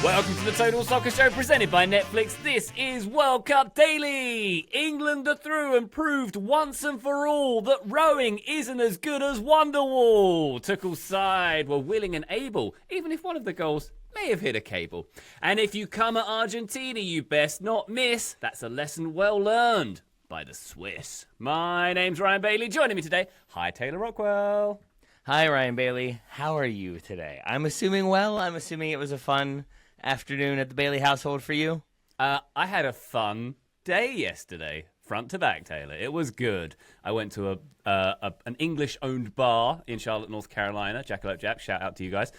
Welcome to the Total Soccer Show presented by Netflix. This is World Cup Daily. England are through and proved once and for all that rowing isn't as good as Wonderwall. Tuchel's side were willing and able, even if one of the goals may have hit a cable. And if you come at Argentina, you best not miss. That's a lesson well learned by the Swiss. My name's Ryan Bailey. Joining me today, hi Taylor Rockwell. Hi Ryan Bailey. How are you today? I'm assuming well. I'm assuming it was a fun afternoon at the Bailey household for you? I had a fun day yesterday, front to back, Taylor. It was good. I went to an English-owned bar in Charlotte, North Carolina. Jackalope Jack, shout out to you guys.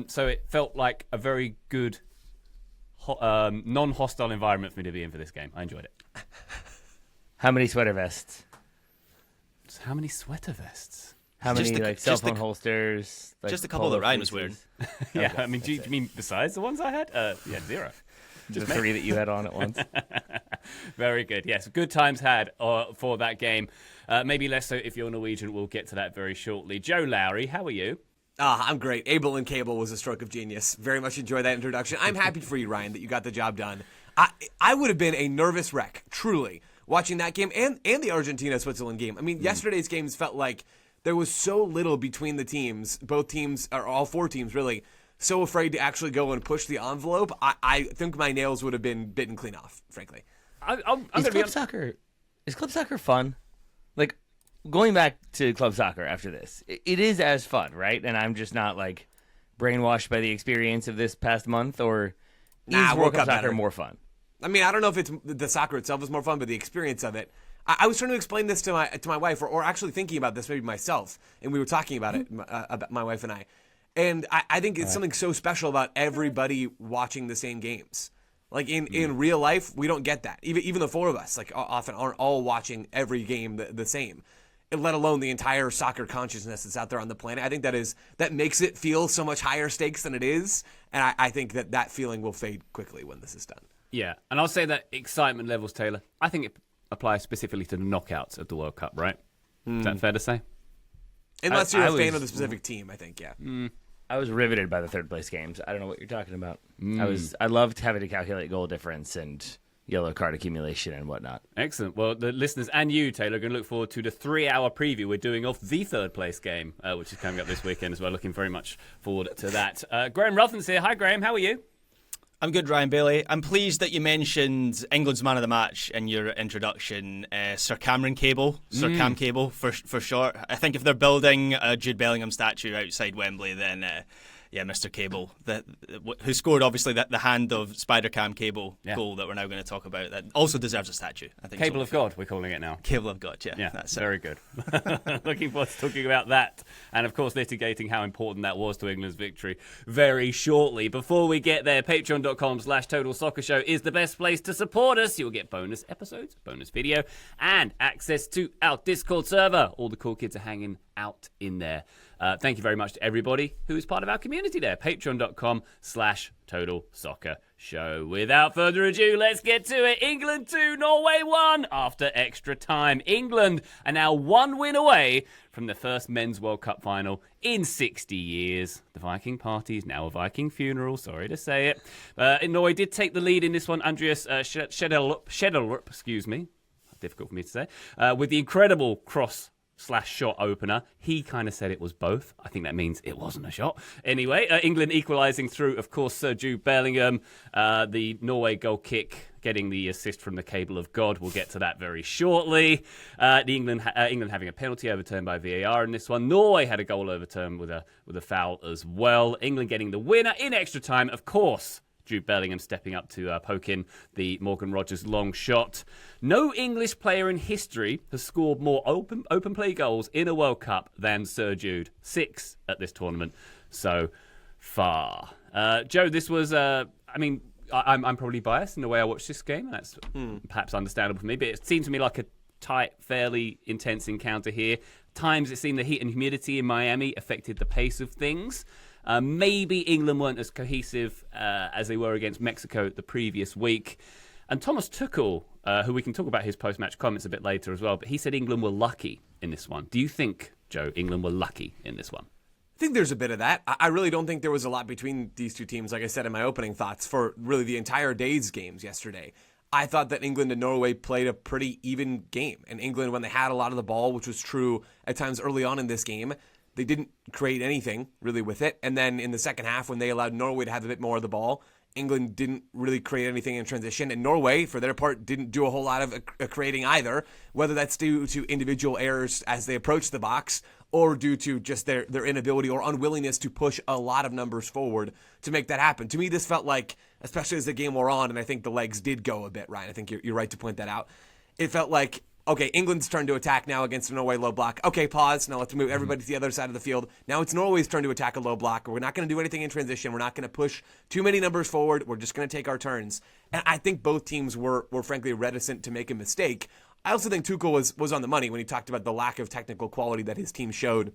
So it felt like a very good, non-hostile environment for me to be in for this game. I enjoyed it. How many sweater vests? How many sweater vests? How many cell phone holsters? Just a couple that Ryan was wearing. Yeah, I mean, do you mean besides the ones I had? Yeah, zero. Just the three that you had on at once. Very good. Yes, good times had for that game. Maybe less so if you're Norwegian. We'll get to that very shortly. Joe Lowry, how are you? I'm great. Able and Cable was a stroke of genius. Very much enjoyed that introduction. I'm happy for you, Ryan, that you got the job done. I would have been a nervous wreck, truly, watching that game and the Argentina-Switzerland game. I mean, yesterday's games felt like there was so little between the teams, both teams, or all four teams really, so afraid to actually go and push the envelope. I think my nails would have been bitten clean off, frankly. Is club soccer fun? Like, going back to club soccer after this, it is as fun, right? And I'm just not, like, brainwashed by the experience of this past month, or is World Cup soccer more fun? I mean, I don't know if it's the soccer itself is more fun, but the experience of it. I was trying to explain this to my wife, or actually thinking about this maybe myself, and we were talking about it, about my wife and I. And I think it's something so special about everybody watching the same games. Like in real life, we don't get that. Even the four of us, like, often aren't all watching every game the same, and let alone the entire soccer consciousness that's out there on the planet. I think that makes it feel so much higher stakes than it is, and I think that feeling will fade quickly when this is done. Yeah, and I'll say that excitement levels, Taylor, I think it applies specifically to the knockouts of the World Up, right? Is that fair to say? Unless you're a fan of the specific team, I think, yeah. I was riveted by the third place games. I don't know what you're talking about. I loved having to calculate goal difference and yellow card accumulation and whatnot. Excellent. Well, the listeners and you, Taylor, are going to look forward to the 3-hour preview we're doing of the third place game, which is coming up this weekend as well. Looking very much forward to that. Graham Ruthen's here. Hi, Graham. How are you? I'm good, Ryan Bailey. I'm pleased that you mentioned England's man of the match in your introduction, Sir Cameron Cable, Sir Cam Cable for short. I think if they're building a Jude Bellingham statue outside Wembley, then Mr. Cable, who scored obviously the hand of Spider Cam Cable goal that we're now going to talk about, that also deserves a statue. I think Cable of God, we're calling it now. Cable of God, yeah. That's very good. Looking forward to talking about that, and of course litigating how important that was to England's victory very shortly. Before we get there, patreon.com/Total Soccer Show is the best place to support us. You'll get bonus episodes, bonus video, and access to our Discord server. All the cool kids are hanging out in there. Thank you very much to everybody who is part of our community there. Patreon.com/Total Soccer Show. Without further ado, let's get to it. England 2, Norway 1 after extra time. England are now one win away from the first Men's World Cup final in 60 years. The Viking party is now a Viking funeral, sorry to say it. Norway did take the lead in this one. Andreas Schjelderup, excuse me, difficult for me to say, with the incredible cross/shot opener. He kind of said it was both. I think that means it wasn't a shot. Anyway, England equalising through, of course, Sir Jude Bellingham. The Norway goal kick getting the assist from the Cable of God. We'll get to that very shortly. England having a penalty overturned by VAR in this one. Norway had a goal overturned with a foul as well. England getting the winner in extra time, of course. Jude Bellingham stepping up to poke in the Morgan Rogers long shot. No English player in history has scored more open play goals in a World Cup than Sir Jude. 6 at this tournament so far. Joe, this was, I'm probably biased in the way I watched this game, and that's perhaps understandable for me, but it seemed to me like a tight, fairly intense encounter here. Times it seemed the heat and humidity in Miami affected the pace of things. Maybe England weren't as cohesive as they were against Mexico the previous week. And Thomas Tuchel, who we can talk about his post-match comments a bit later as well, but he said England were lucky in this one. Do you think, Joe, England were lucky in this one? think there's a bit of that. I really don't think there was a lot between these two teams, like I said in my opening thoughts, for really the entire day's games yesterday. I thought that England and Norway played a pretty even game. And England, when they had a lot of the ball, which was true at times early on in this game, they didn't create anything really with it. And then in the second half, when they allowed Norway to have a bit more of the ball, England didn't really create anything in transition. And Norway, for their part, didn't do a whole lot of creating either, whether that's due to individual errors as they approach the box or due to just their inability or unwillingness to push a lot of numbers forward to make that happen. To me, this felt like, especially as the game wore on, and I think the legs did go a bit, Ryan. I think you're right to point that out. It felt like, okay, England's turn to attack now against a Norway low block. Okay, pause. Now let's move everybody to the other side of the field. Now it's Norway's turn to attack a low block. We're not going to do anything in transition. We're not going to push too many numbers forward. We're just going to take our turns. And I think both teams were frankly reticent to make a mistake. I also think Tuchel was on the money when he talked about the lack of technical quality that his team showed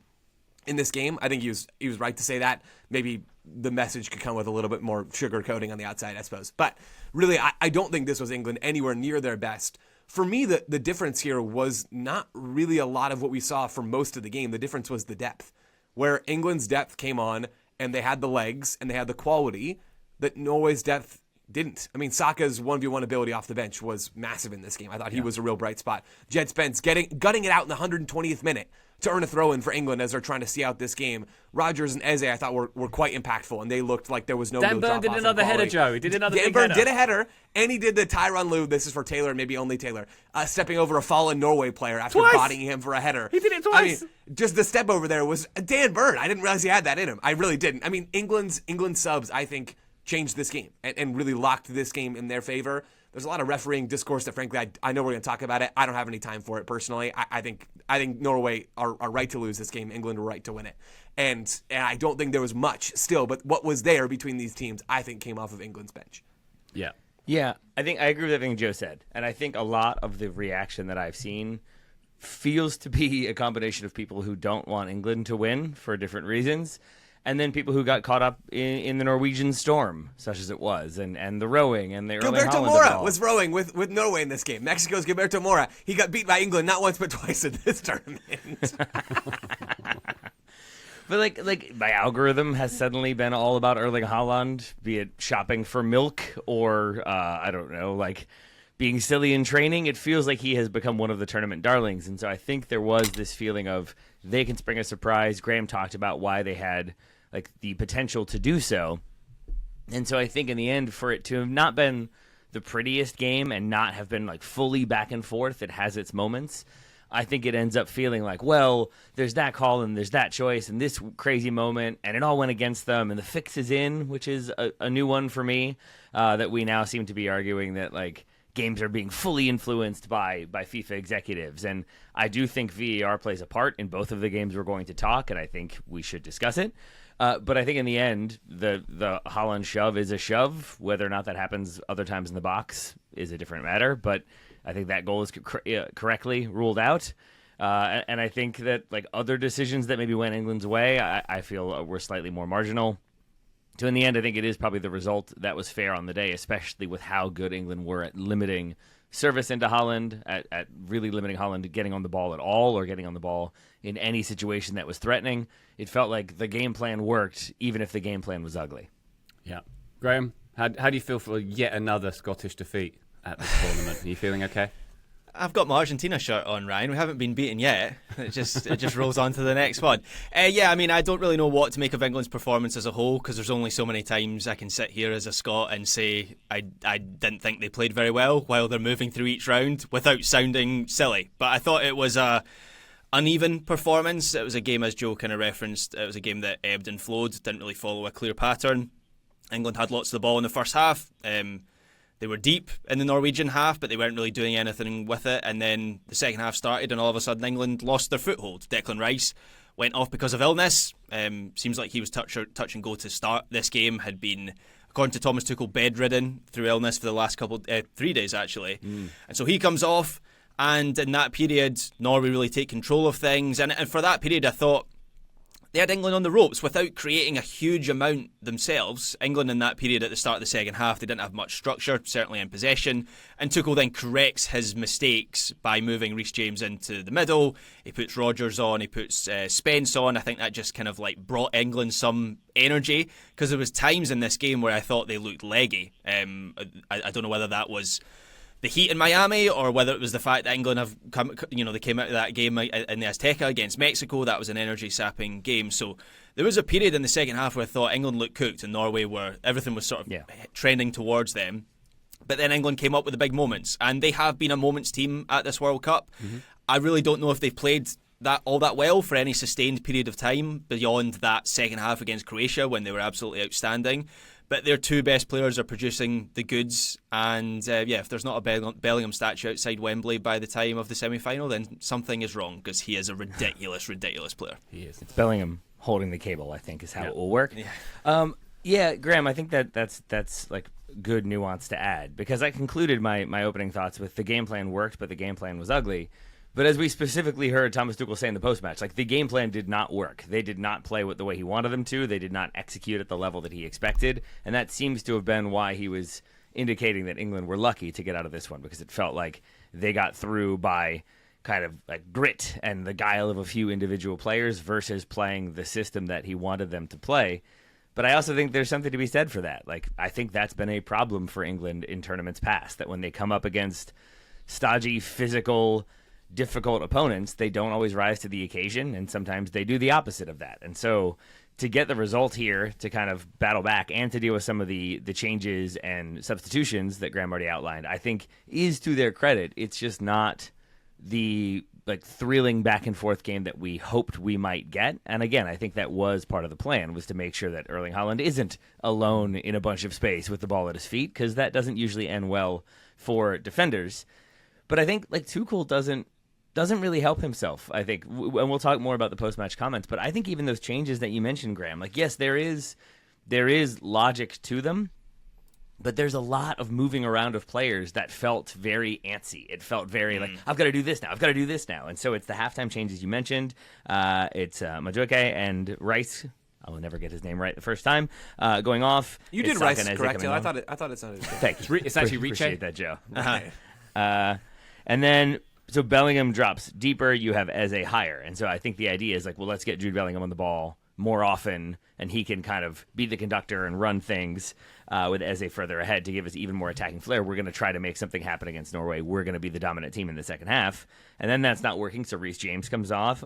in this game. I think he was right to say that. Maybe the message could come with a little bit more sugar coating on the outside, I suppose. But really, I don't think this was England anywhere near their best. For me, the difference here was not really a lot of what we saw for most of the game. The difference was the depth, where England's depth came on and they had the legs and they had the quality that Norway's depth didn't. I mean, Saka's 1v1 ability off the bench was massive in this game. I thought he was a real bright spot. Jed Spence gutting it out in the 120th minute to earn a throw-in for England as they're trying to see out this game. Rogers and Eze, I thought, were quite impactful, and they looked like there was no Dan real Burn drop-off did another in quality. header, Joe. He did another Dan big Burn header. did a header, and he did the Tyronn Lue, this is for Taylor, maybe only Taylor, stepping over a fallen Norway player after Twice. bodying him for a header. He did it twice. I mean, just the step over there was Dan Burn. I didn't realize he had that in him. I really didn't. I mean, England's subs, I think, changed this game and really locked this game in their favor. There's a lot of refereeing discourse that, frankly, I know we're going to talk about it. I don't have any time for it personally. I think Norway are right to lose this game. England were right to win it. And I don't think there was much still, but what was there between these teams, I think, came off of England's bench. Yeah. Yeah, I think I agree with everything Joe said. And I think a lot of the reaction that I've seen feels to be a combination of people who don't want England to win for different reasons, and then people who got caught up in the Norwegian storm, such as it was, and the rowing and the Erling Gilberto Haaland Mora ball. was rowing with Norway in this game. Mexico's Gilberto Mora. He got beat by England not once but twice in this tournament. But like my algorithm has suddenly been all about Erling Haaland, be it shopping for milk or I don't know, like being silly in training. It feels like he has become one of the tournament darlings, and so I think there was this feeling of they can spring a surprise. Graham talked about why they had like the potential to do so, and so I think in the end, for it to have not been the prettiest game and not have been like fully back and forth, it has its moments. I think it ends up feeling like, well, there's that call and there's that choice and this crazy moment, and it all went against them, and the fix is in, which is a new one for me, that we now seem to be arguing that like games are being fully influenced by FIFA executives. And I do think VAR plays a part in both of the games we're going to talk, and I think we should discuss it. But I think in the end, the Haaland shove is a shove. Whether or not that happens other times in the box is a different matter. But I think that goal is correctly ruled out. And I think that like other decisions that maybe went England's way, I feel were slightly more marginal. So in the end, I think it is probably the result that was fair on the day, especially with how good England were at limiting service into Haaland, at really limiting Haaland getting on the ball at all or getting on the ball in any situation that was threatening. It felt like the game plan worked, even if the game plan was ugly. Yeah. Graham, how do you feel for yet another Scottish defeat at this tournament? Are you feeling okay? I've got my Argentina shirt on, Ryan. We haven't been beaten yet. It just rolls on to the next one. Yeah, I mean, I don't really know what to make of England's performance as a whole, because there's only so many times I can sit here as a Scot and say I didn't think they played very well while they're moving through each round without sounding silly. But I thought it was a uneven performance. It was a game, as Joe kind of referenced, it was a game that ebbed and flowed, didn't really follow a clear pattern. England had lots of the ball in the first half. They were deep in the Norwegian half, but they weren't really doing anything with it. And then the second half started, and all of a sudden England lost their foothold. Declan Rice went off because of illness. Seems like he was touch and go to start this game. Had been, according to Thomas Tuchel, bedridden through illness for the last 3 days actually. And so he comes off, and in that period, Norway really take control of things. And for that period, I thought they had England on the ropes without creating a huge amount themselves. England in that period at the start of the second half, they didn't have much structure, certainly in possession. And Tuchel then corrects his mistakes by moving Reece James into the middle. He puts Rodgers on, he puts Spence on. I think that just kind of like brought England some energy, because there was times in this game where I thought they looked leggy. I don't know whether that was the heat in Miami, or whether it was the fact that England have come, they came out of that game in the Azteca against Mexico. That was an energy-sapping game. So there was a period in the second half where I thought England looked cooked, and Norway everything was sort of trending towards them. But then England came up with the big moments, and they have been a moments team at this World Cup. Mm-hmm. I really don't know if they've played all that well for any sustained period of time beyond that second half against Croatia when they were absolutely outstanding. But their two best players are producing the goods, and if there's not a Bellingham statue outside Wembley by the time of the semi-final, then something is wrong, because he is a ridiculous player. He is. It's Bellingham holding the cable, I think, is how it will work. Yeah, Graham, I think that's like good nuance to add, because I concluded my opening thoughts with the game plan worked, but the game plan was ugly. But as we specifically heard Thomas Tuchel say in the post-match, like, the game plan did not work. They did not play the way he wanted them to. They did not execute at the level that he expected. And that seems to have been why he was indicating that England were lucky to get out of this one, because it felt like they got through by kind of like grit and the guile of a few individual players versus playing the system that he wanted them to play. But I also think there's something to be said for that. Like, I think that's been a problem for England in tournaments past, that when they come up against stodgy, physical, difficult opponents, they don't always rise to the occasion, and sometimes they do the opposite of that. And so to get the result here, to kind of battle back and to deal with some of the changes and substitutions that Graham already outlined, I think is to their credit. It's just not the thrilling back and forth game that we hoped we might get. And again, I think that was part of the plan, was to make sure that Erling Haaland isn't alone in a bunch of space with the ball at his feet, because that doesn't usually end well for defenders. But I think Tuchel doesn't really help himself, I think. And we'll talk more about the post-match comments, but I think even those changes that you mentioned, Graham, yes, there is logic to them, but there's a lot of moving around of players that felt very antsy. It felt very I've got to do this now. And so it's the halftime changes you mentioned. It's Madueke and Rice. I will never get his name right the first time. Going off. You did Rice correct. I thought it sounded good. Thank you. It's actually Riche. Appreciate that, Joe. Okay. And then, so Bellingham drops deeper, you have Eze higher. And so I think the idea is let's get Jude Bellingham on the ball more often, and he can kind of be the conductor and run things with Eze further ahead to give us even more attacking flair. We're going to try to make something happen against Norway. We're going to be the dominant team in the second half. And then that's not working, so Reece James comes on,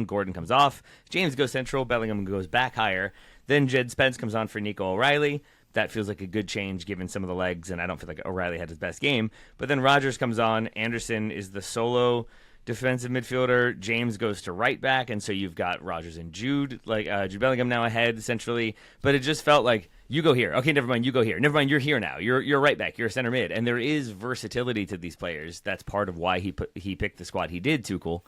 Gordon comes off, James goes central, Bellingham goes back higher. Then Jed Spence comes on for Nico O'Reilly. That feels like a good change given some of the legs, and I don't feel like O'Reilly had his best game. But then Rodgers comes on. Anderson is the solo defensive midfielder. James goes to right back, and so you've got Rodgers and Jude Bellingham now ahead essentially. But it just felt like, you go here. Okay, never mind, you go here. Never mind, you're here now. You're right back. You're a center mid. And there is versatility to these players. That's part of why he picked the squad he did, Tuchel.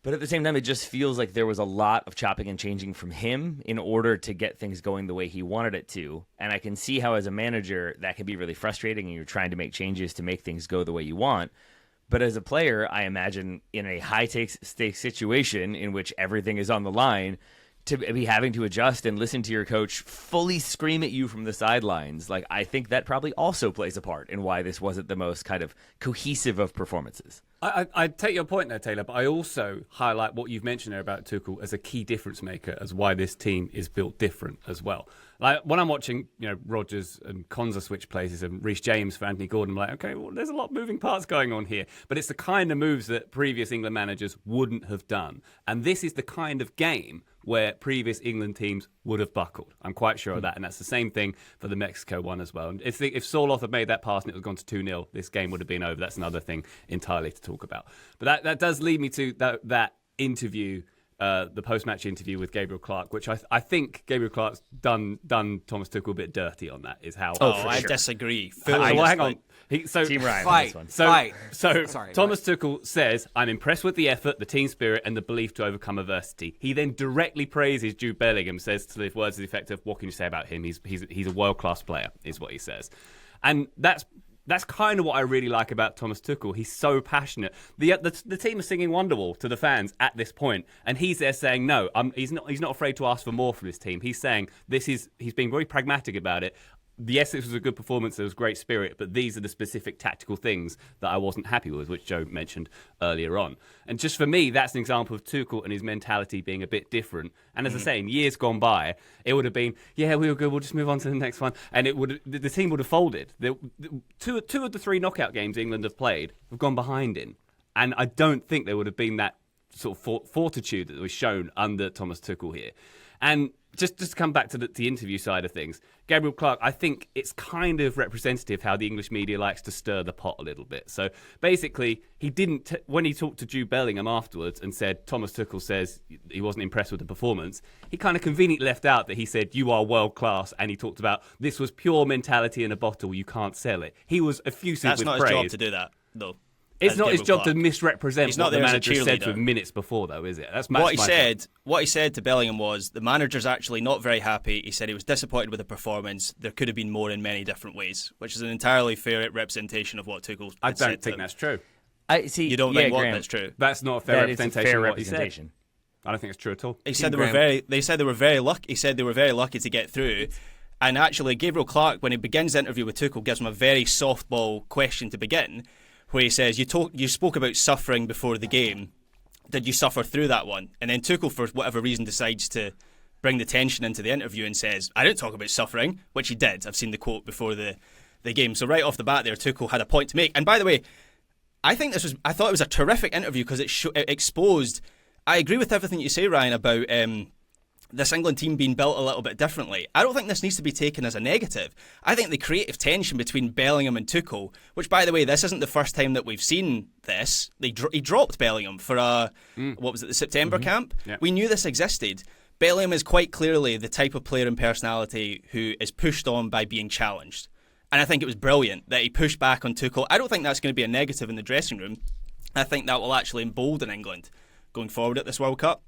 But at the same time, it just feels like there was a lot of chopping and changing from him in order to get things going the way he wanted it to. And I can see how, as a manager, that can be really frustrating, and you're trying to make changes to make things go the way you want. But as a player, I imagine in a high-stakes situation in which everything is on the line, to be having to adjust and listen to your coach fully scream at you from the sidelines, I think that probably also plays a part in why this wasn't the most kind of cohesive of performances. I take your point there, Taylor, but I also highlight what you've mentioned there about Tuchel as a key difference maker, as why this team is built different as well. When I'm watching, Rodgers and Konza switch places and Reece James for Anthony Gordon, I'm like, okay, well, there's a lot of moving parts going on here. But it's the kind of moves that previous England managers wouldn't have done. And this is the kind of game where previous England teams would have buckled. I'm quite sure of that. And that's the same thing for the Mexico one as well. And if Sorloth had made that pass and it was gone to 2-0, this game would have been over. That's another thing entirely to talk about. But that does lead me to that interview, the post-match interview with Gabriel Clark, which I think Gabriel Clark's done Thomas Tuchel a bit dirty on that. Is how? I disagree. Hang on. Team Ryan on this one. So Thomas Tuchel says, "I'm impressed with the effort, the team spirit, and the belief to overcome adversity." He then directly praises Jude Bellingham, says to the words of the effect of, "What can you say about him? He's a world-class player," is what he says, and that's That's kind of what I really like about Thomas Tuchel. He's so passionate. The team is singing Wonderwall to the fans at this point, and he's there saying, no, he's not afraid to ask for more from his team. He's saying he's being very pragmatic about it. Yes, this was a good performance. There was great spirit, but these are the specific tactical things that I wasn't happy with, which Joe mentioned earlier on. And just for me, that's an example of Tuchel and his mentality being a bit different. And as I say, in years gone by, it would have been, yeah, we were good, we'll just move on to the next one. And the team would have folded. Two of the 3 knockout games England have played have gone behind in. And I don't think there would have been that sort of fortitude that was shown under Thomas Tuchel here. And just to come back to the interview side of things, Gabriel Clark, I think it's kind of representative how the English media likes to stir the pot a little bit. So basically, he didn't, when he talked to Jude Bellingham afterwards and said, Thomas Tuchel says he wasn't impressed with the performance, he kind of conveniently left out that he said, you are world class, and he talked about this was pure mentality in a bottle, you can't sell it. He was effusive with praise. That's not his job to do that, though. It's not his job to misrepresent what the there as a manager said to cheerleader. him minutes before, though, is it? That's What he my said. point. What he said to Bellingham was the manager's actually not very happy. He said he was disappointed with the performance. There could have been more in many different ways, which is an entirely fair representation of what Tuchel. I had said don't to think him. that's true. I see. You don't yeah, think what? Graham, That's true. That's not a fair that is a representation fair of what he said. representation. I don't think it's true at all. He said they were Graham. They said they were very lucky. He said they were very lucky to get through. And actually, Gabriel Clark, when he begins the interview with Tuchel, gives him a very softball question to begin, where he says, "You spoke about suffering before the game. Did you suffer through that one?" And then Tuchel, for whatever reason, decides to bring the tension into the interview and says, "I didn't talk about suffering," which he did. I've seen the quote before the game. So right off the bat there, Tuchel had a point to make. And by the way, I thought it was a terrific interview because it exposed. I agree with everything you say, Ryan, about this England team being built a little bit differently. I don't think this needs to be taken as a negative. I think the creative tension between Bellingham and Tuchel, which, by the way, this isn't the first time that we've seen this. He dropped Bellingham for the September camp? Yeah. We knew this existed. Bellingham is quite clearly the type of player and personality who is pushed on by being challenged. And I think it was brilliant that he pushed back on Tuchel. I don't think that's going to be a negative in the dressing room. I think that will actually embolden England going forward at this World Cup.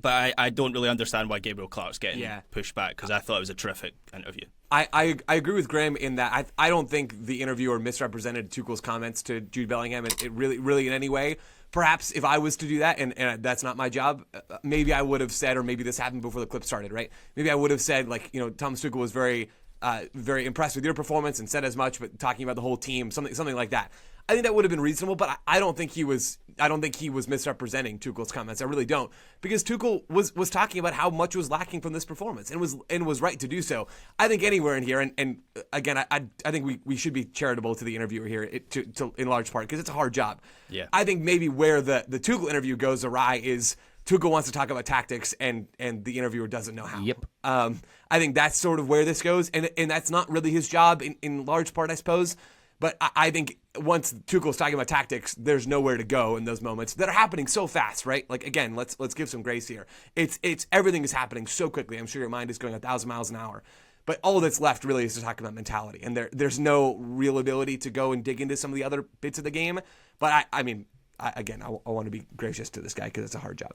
But I don't really understand why Gabriel Clark's getting pushed back, because I thought it was a terrific interview. I agree with Graham in that I don't think the interviewer misrepresented Tuchel's comments to Jude Bellingham it really in any way. Perhaps if I was to do that, and that's not my job, maybe I would have said, or maybe this happened before the clip started, right? Maybe I would have said, like, Thomas Tuchel was very impressed with your performance and said as much, but talking about the whole team, something like that. I think that would have been reasonable, but I don't think he was misrepresenting Tuchel's comments. I really don't, because Tuchel was talking about how much was lacking from this performance and was right to do so. I think anywhere in here, and again, I think we should be charitable to the interviewer here to in large part, because it's a hard job. Yeah. I think maybe where the Tuchel interview goes awry is Tuchel wants to talk about tactics and the interviewer doesn't know how. Yep. I think that's sort of where this goes, and that's not really his job in large part, I suppose. But I think once Tuchel's talking about tactics, there's nowhere to go in those moments that are happening so fast, right? Like, again, let's give some grace here. It's everything is happening so quickly. I'm sure your mind is going 1,000 miles an hour. But all that's left really is to talk about mentality, and there's no real ability to go and dig into some of the other bits of the game. But I want to be gracious to this guy because it's a hard job.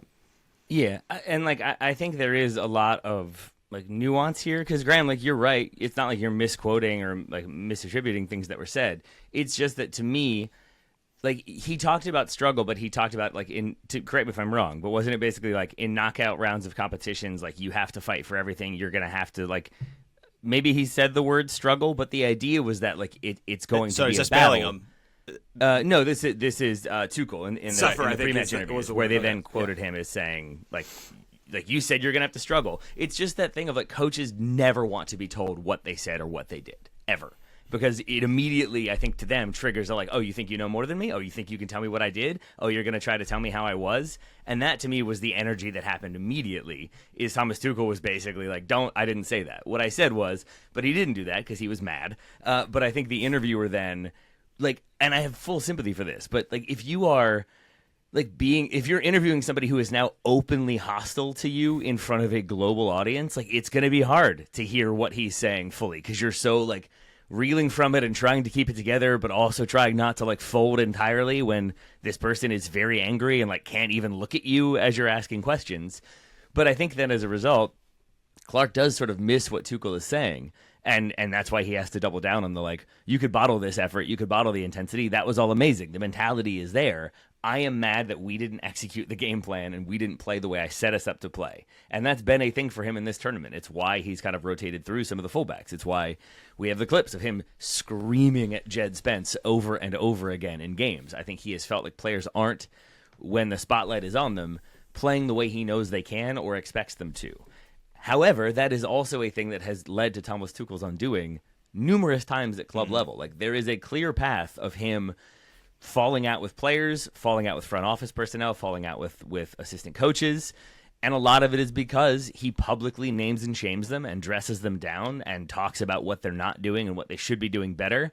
Yeah, and I think there is a lot of nuance here, because Graham, you're right. It's not like you're misquoting or misattributing things that were said. It's just that, to me, he talked about struggle, but he talked about correct me if I'm wrong, but wasn't it basically in knockout rounds of competitions, you have to fight for everything. You're gonna have to maybe he said the word struggle, but the idea was that it's going to be is a this battle. Bellingham? No, this is Tuchel in the pre-match interviews, where they then quoted him as saying like you said, you're going to have to struggle. It's just that thing of coaches never want to be told what they said or what they did, ever. Because it immediately, I think, to them triggers oh, you think you know more than me? Oh, you think you can tell me what I did? Oh, you're going to try to tell me how I was? And that, to me, was the energy that happened immediately, is Thomas Tuchel was basically I didn't say that. What I said was, but he didn't do that because he was mad. But I think the interviewer then, and I have full sympathy for this, but if you are... if you're interviewing somebody who is now openly hostile to you in front of a global audience, it's going to be hard to hear what he's saying fully, because you're so reeling from it and trying to keep it together, but also trying not to fold entirely when this person is very angry and can't even look at you as you're asking questions. But I think then as a result, Clark does sort of miss what Tuchel is saying. And that's why he has to double down on the, like, you could bottle this effort, you could bottle the intensity. That was all amazing. The mentality is there. I am mad that we didn't execute the game plan and we didn't play the way I set us up to play. And that's been a thing for him in this tournament. It's why he's kind of rotated through some of the fullbacks. It's why we have the clips of him screaming at Jed Spence over and over again in games. I think he has felt like players aren't, when the spotlight is on them, playing the way he knows they can or expects them to. However, that is also a thing that has led to Thomas Tuchel's undoing numerous times at club level. Like, there is a clear path of him falling out with players, falling out with front office personnel, falling out with assistant coaches. And a lot of it is because he publicly names and shames them and dresses them down and talks about what they're not doing and what they should be doing better.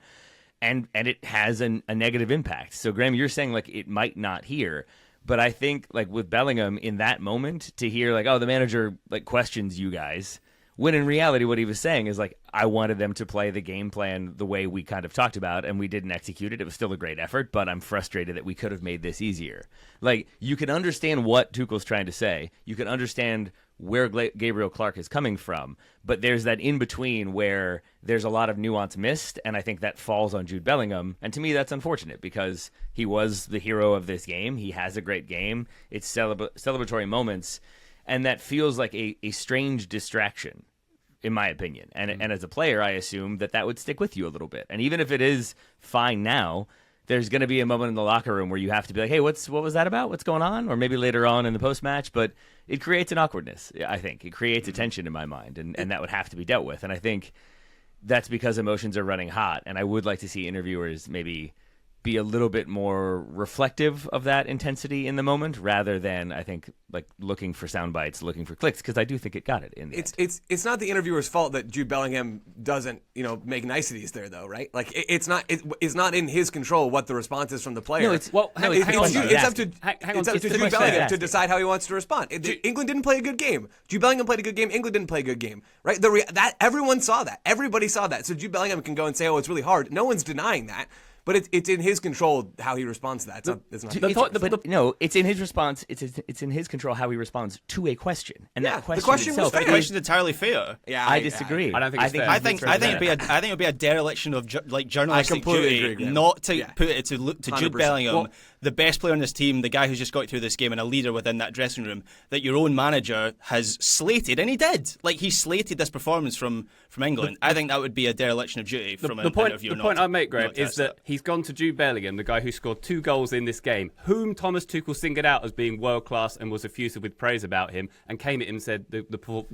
And it has a negative impact. So, Graham, you're saying, like, it might not here. But I think, like, with Bellingham in that moment, to hear, like, oh, the manager, like, questions you guys, when in reality what he was saying is, like, I wanted them to play the game plan the way we kind of talked about, and we didn't execute it. It was still a great effort, but I'm frustrated that we could have made this easier. Like, you can understand what Tuchel's trying to say. You can understand where Gabriel Clark is coming from, but there's that in-between where there's a lot of nuance missed, and I think that falls on Jude Bellingham. And to me, that's unfortunate because he was the hero of this game. He has a great game. It's celebratory moments, and that feels like a strange distraction, in my opinion. And as a player, I assume that would stick with you a little bit. And even if it is fine now, there's going to be a moment in the locker room where you have to be like, hey, what was that about? What's going on? Or maybe later on in the post-match. But it creates an awkwardness, I think. It creates a tension in my mind, and that would have to be dealt with. And I think that's because emotions are running hot. And I would like to see interviewers maybe be a little bit more reflective of that intensity in the moment, rather than, I think, like, looking for sound bites, looking for clicks, because I do think it got it in the end. It's not the interviewer's fault that Jude Bellingham doesn't, make niceties there, though, right? Like, it's not in his control what the response is from the player. It's up to Jude Bellingham to decide how he wants to respond. England didn't play a good game. Jude Bellingham played a good game. England didn't play a good game, right? That everyone saw that. Everybody saw that. So Jude Bellingham can go and say, "Oh, it's really hard." No one's denying that. But it's in his control how he responds to that. It's in his response. It's in his control how he responds to a question, and that question the question itself. was fair. The question's entirely fair. Yeah, I disagree. I don't think it's fair. I think it would be a dereliction of journalistic completely duty agree, not to put it to Jude 100%. Bellingham, Well, the best player on this team, the guy who's just got through this game, and a leader within that dressing room, that your own manager has slated, and he did. Like, he slated this performance from England. I think that would be a dereliction of duty from an interviewer. The point I make, Graham, is that he's gone to Jude Bellingham, the guy who scored 2 goals in this game, whom Thomas Tuchel singled out as being world class and was effusive with praise about him, and came at him and said the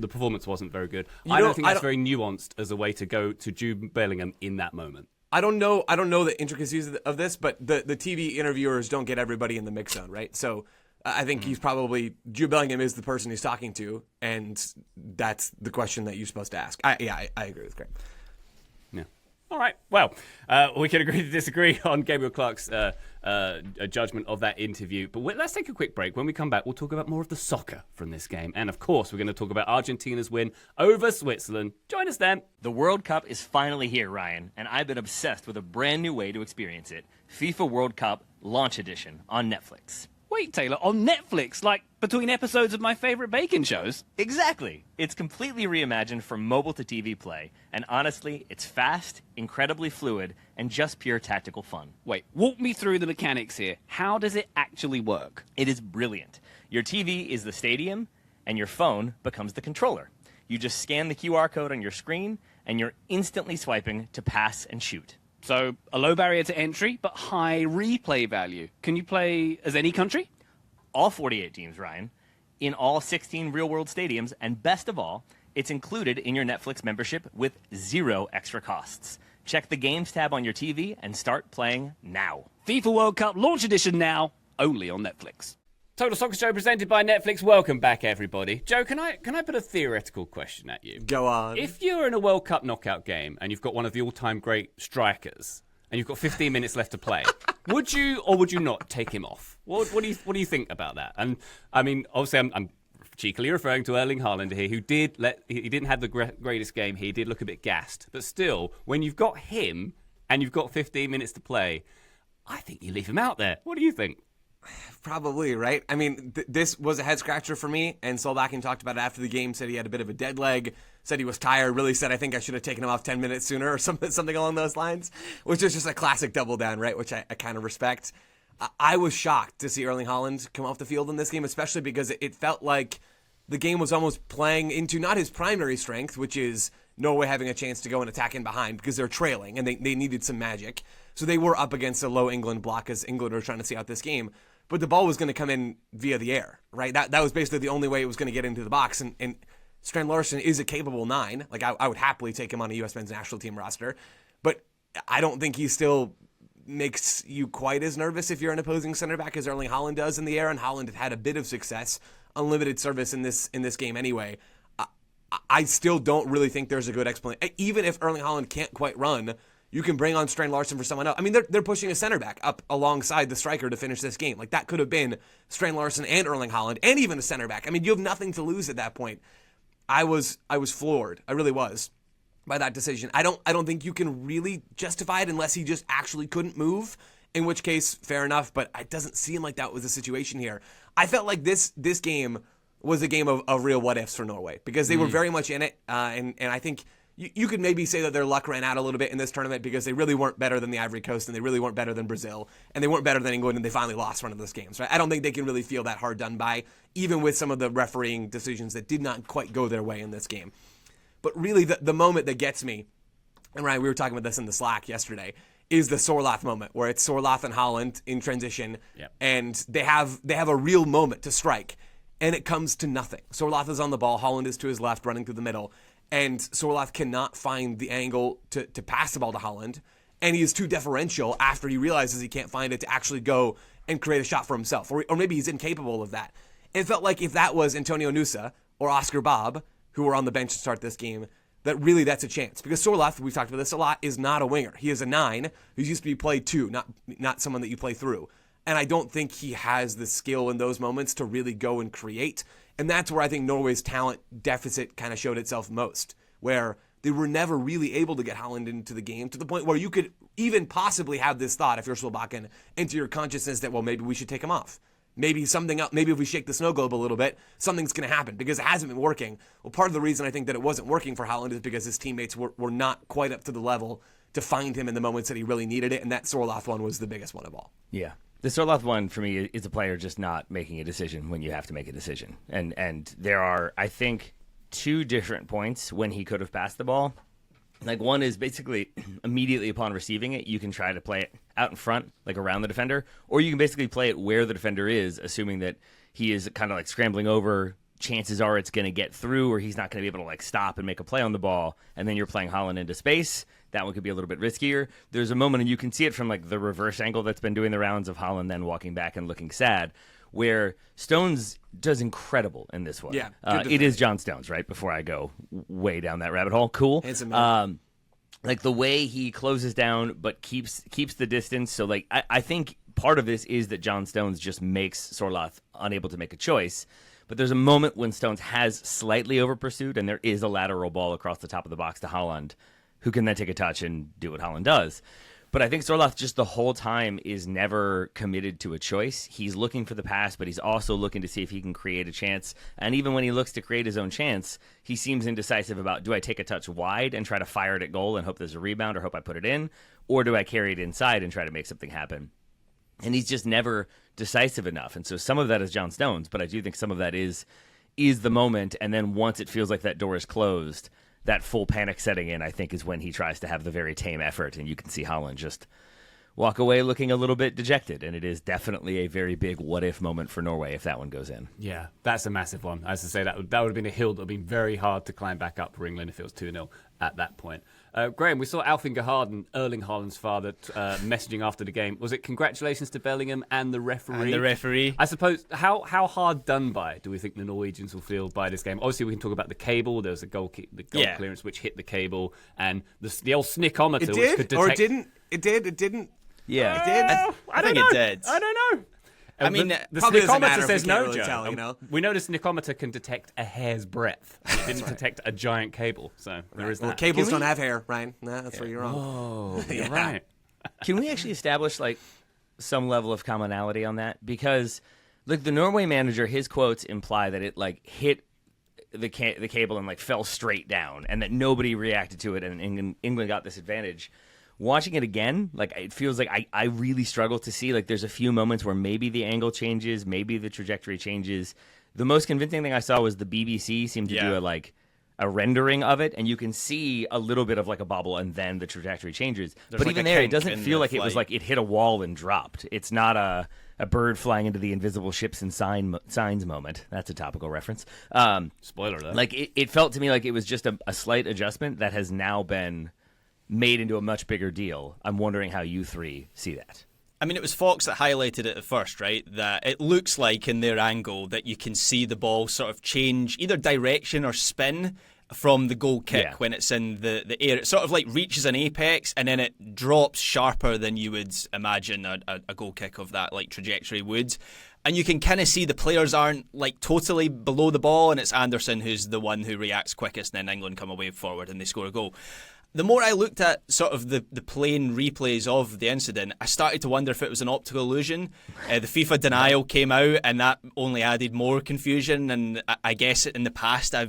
performance wasn't very good. I don't think that's very nuanced as a way to go to Jude Bellingham in that moment. I don't know the intricacies of this, but the TV interviewers don't get everybody in the mix zone, right? So I think he's probably, Jude Bellingham is the person he's talking to, and that's the question that you're supposed to ask. I agree with Graham. Yeah. All right. Well, we can agree to disagree on Gabriel Clark's judgment of that interview. But let's take a quick break. When we come back, we'll talk about more of the soccer from this game. And, of course, we're going to talk about Argentina's win over Switzerland. Join us then. The World Cup is finally here, Ryan, and I've been obsessed with a brand new way to experience it. FIFA World Cup Launch Edition on Netflix. Wait, Taylor, on Netflix? Like, between episodes of my favorite bacon shows? Exactly. It's completely reimagined for mobile to TV play, and honestly, it's fast, incredibly fluid, and just pure tactical fun. Wait, walk me through the mechanics here. How does it actually work? It is brilliant. Your TV is the stadium, and your phone becomes the controller. You just scan the QR code on your screen, and you're instantly swiping to pass and shoot. So, a low barrier to entry, but high replay value. Can you play as any country? All 48 teams, Ryan, in all 16 real-world stadiums, and best of all, it's included in your Netflix membership with 0 extra costs. Check the Games tab on your TV and start playing now. FIFA World Cup Launch Edition now, only on Netflix. Total Soccer Show presented by Netflix. Welcome back, everybody. Joe, can I put a theoretical question at you? Go on. If you're in a World Cup knockout game and you've got one of the all-time great strikers and you've got 15 minutes left to play, would you or would you not take him off? What do you think about that? And I mean, obviously, I'm cheekily referring to Erling Haaland here, who he didn't have the greatest game. He did look a bit gassed, but still, when you've got him and you've got 15 minutes to play, I think you leave him out there. What do you think? Probably, right? I mean, this was a head scratcher for me, and Solbakken talked about it after the game, said he had a bit of a dead leg, said he was tired, really said, I think I should have taken him off 10 minutes sooner or something along those lines, which is just a classic double down, right? Which I kind of respect. I was shocked to see Erling Haaland come off the field in this game, especially because it felt like the game was almost playing into not his primary strength, which is Norway having a chance to go and attack in behind because they're trailing and they needed some magic. So they were up against a low England block as England were trying to see out this game. But the ball was going to come in via the air, right? That was basically the only way it was going to get into the box. And Strand Larsen is a capable 9. Like, I would happily take him on a U.S. men's national team roster. But I don't think he still makes you quite as nervous if you're an opposing center back as Erling Haaland does in the air. And Haaland had a bit of success, unlimited service in this game anyway. I still don't really think there's a good explanation. Even if Erling Haaland can't quite run, you can bring on Strand Larsen for someone else. I mean, they're pushing a center back up alongside the striker to finish this game. Like, that could have been Strand Larsen and Erling Haaland and even a center back. I mean, you have nothing to lose at that point. I was floored. I really was by that decision. I don't think you can really justify it unless he just actually couldn't move, in which case, fair enough, but it doesn't seem like that was the situation here. I felt like this game was a game of real what-ifs for Norway because they were very much in it, and I think you could maybe say that their luck ran out a little bit in this tournament because they really weren't better than the Ivory Coast and they really weren't better than Brazil and they weren't better than England and they finally lost one of those games, right? I don't think they can really feel that hard done by, even with some of the refereeing decisions that did not quite go their way in this game. But really the moment that gets me, and Ryan, we were talking about this in the Slack yesterday, is the Sorloth moment where it's Sorloth and Haaland in transition and they have a real moment to strike and it comes to nothing. Sorloth is on the ball, Haaland is to his left running through the middle. And Sorloth cannot find the angle to pass the ball to Haaland. And he is too deferential after he realizes he can't find it to actually go and create a shot for himself. Or maybe he's incapable of that. It felt like if that was Antonio Nusa or Oscar Bob, who were on the bench to start this game, that's a chance. Because Sorloth, we've talked about this a lot, is not a winger. He is a 9 who's used to be played 2, not someone that you play through. And I don't think he has the skill in those moments to really go and create. And that's where I think Norway's talent deficit kind of showed itself most, where they were never really able to get Haaland into the game to the point where you could even possibly have this thought, if you're Solbakken, into your consciousness that, well, maybe we should take him off. Maybe something else, maybe if we shake the snow globe a little bit, something's going to happen because it hasn't been working. Well, part of the reason I think that it wasn't working for Haaland is because his teammates were not quite up to the level to find him in the moments that he really needed it, and that Sorloth one was the biggest one of all. Yeah. The Sorloth one, for me, is a player just not making a decision when you have to make a decision. And there are, I think, 2 different points when he could have passed the ball. Like, one is basically immediately upon receiving it, you can try to play it out in front, like around the defender, or you can basically play it where the defender is, assuming that he is kind of like scrambling over. Chances are it's going to get through, or he's not going to be able to like stop and make a play on the ball, and then you're playing Haaland into space. That one could be a little bit riskier. There's a moment, and you can see it from like the reverse angle that's been doing the rounds of Haaland then walking back and looking sad, where Stones does incredible in this one. Yeah, it is John Stones, right? Before I go way down that rabbit hole, cool. Like the way he closes down but keeps the distance. So like I think part of this is that John Stones just makes Sorloth unable to make a choice. But there's a moment when Stones has slightly over pursued, and there is a lateral ball across the top of the box to Haaland, who can then take a touch and do what Haaland does. But I think Sorloth just the whole time is never committed to a choice. He's looking for the pass, but he's also looking to see if he can create a chance. And even when he looks to create his own chance, he seems indecisive about, do I take a touch wide and try to fire it at goal and hope there's a rebound or hope I put it in? Or do I carry it inside and try to make something happen? And he's just never decisive enough. And so some of that is John Stones, but I do think some of that is the moment. And then once it feels like that door is closed, that full panic setting in, I think, is when he tries to have the very tame effort. And you can see Haaland just walk away looking a little bit dejected. And it is definitely a very big what-if moment for Norway if that one goes in. Yeah, that's a massive one. As I say, that would have been a hill that would have been very hard to climb back up for England if it was 2-0 at that point. Graham, we saw Alfie Geharden, Erling Haaland's father, messaging after the game. Was it congratulations to Bellingham and the referee? And the referee. I suppose, how hard done by do we think the Norwegians will feel by this game? Obviously, we can talk about the cable. There was a goal clearance which hit the cable, and the old snickometer. It did, which could detect... or it didn't. It didn't. Yeah. It did. I think it did. I don't know. I mean, the probably doesn't matter snickometer if says we can't no, really Joe. tell, you know? We know the snickometer can detect a hair's breadth. It didn't detect a giant cable, so there is Well, that. cables don't have hair, Ryan. Nah, that's where you're wrong. Oh, you're right. Can we actually establish, like, some level of commonality on that because, look, the Norway manager, his quotes imply that it like hit the cable and like fell straight down, and that nobody reacted to it, and England got this advantage. Watching it again, like it feels like I really struggle to see, like there's a few moments where maybe the angle changes, maybe the trajectory changes. The most convincing thing I saw was the BBC seemed to do a rendering of it, and you can see a little bit of like a bobble, and then the trajectory changes. There's but like even a there, it kink doesn't in feel the like it was flight. like it hit a wall and dropped. It's not a bird flying into the invisible ships and signs moment. That's a topical reference. Spoiler alert. Like it felt to me like it was just a slight adjustment that has now been made into a much bigger deal. I'm wondering how you three see that. I mean, it was Fox that highlighted it at first, right? That it looks like in their angle that you can see the ball sort of change either direction or spin from the goal kick when it's in the air. It sort of like reaches an apex and then it drops sharper than you would imagine a goal kick of that like trajectory would. And you can kind of see the players aren't like totally below the ball, and it's Anderson who's the one who reacts quickest, and then England come away forward and they score a goal. The more I looked at sort of the plain replays of the incident, I started to wonder if it was an optical illusion. The FIFA denial came out, and that only added more confusion. And I guess in the past I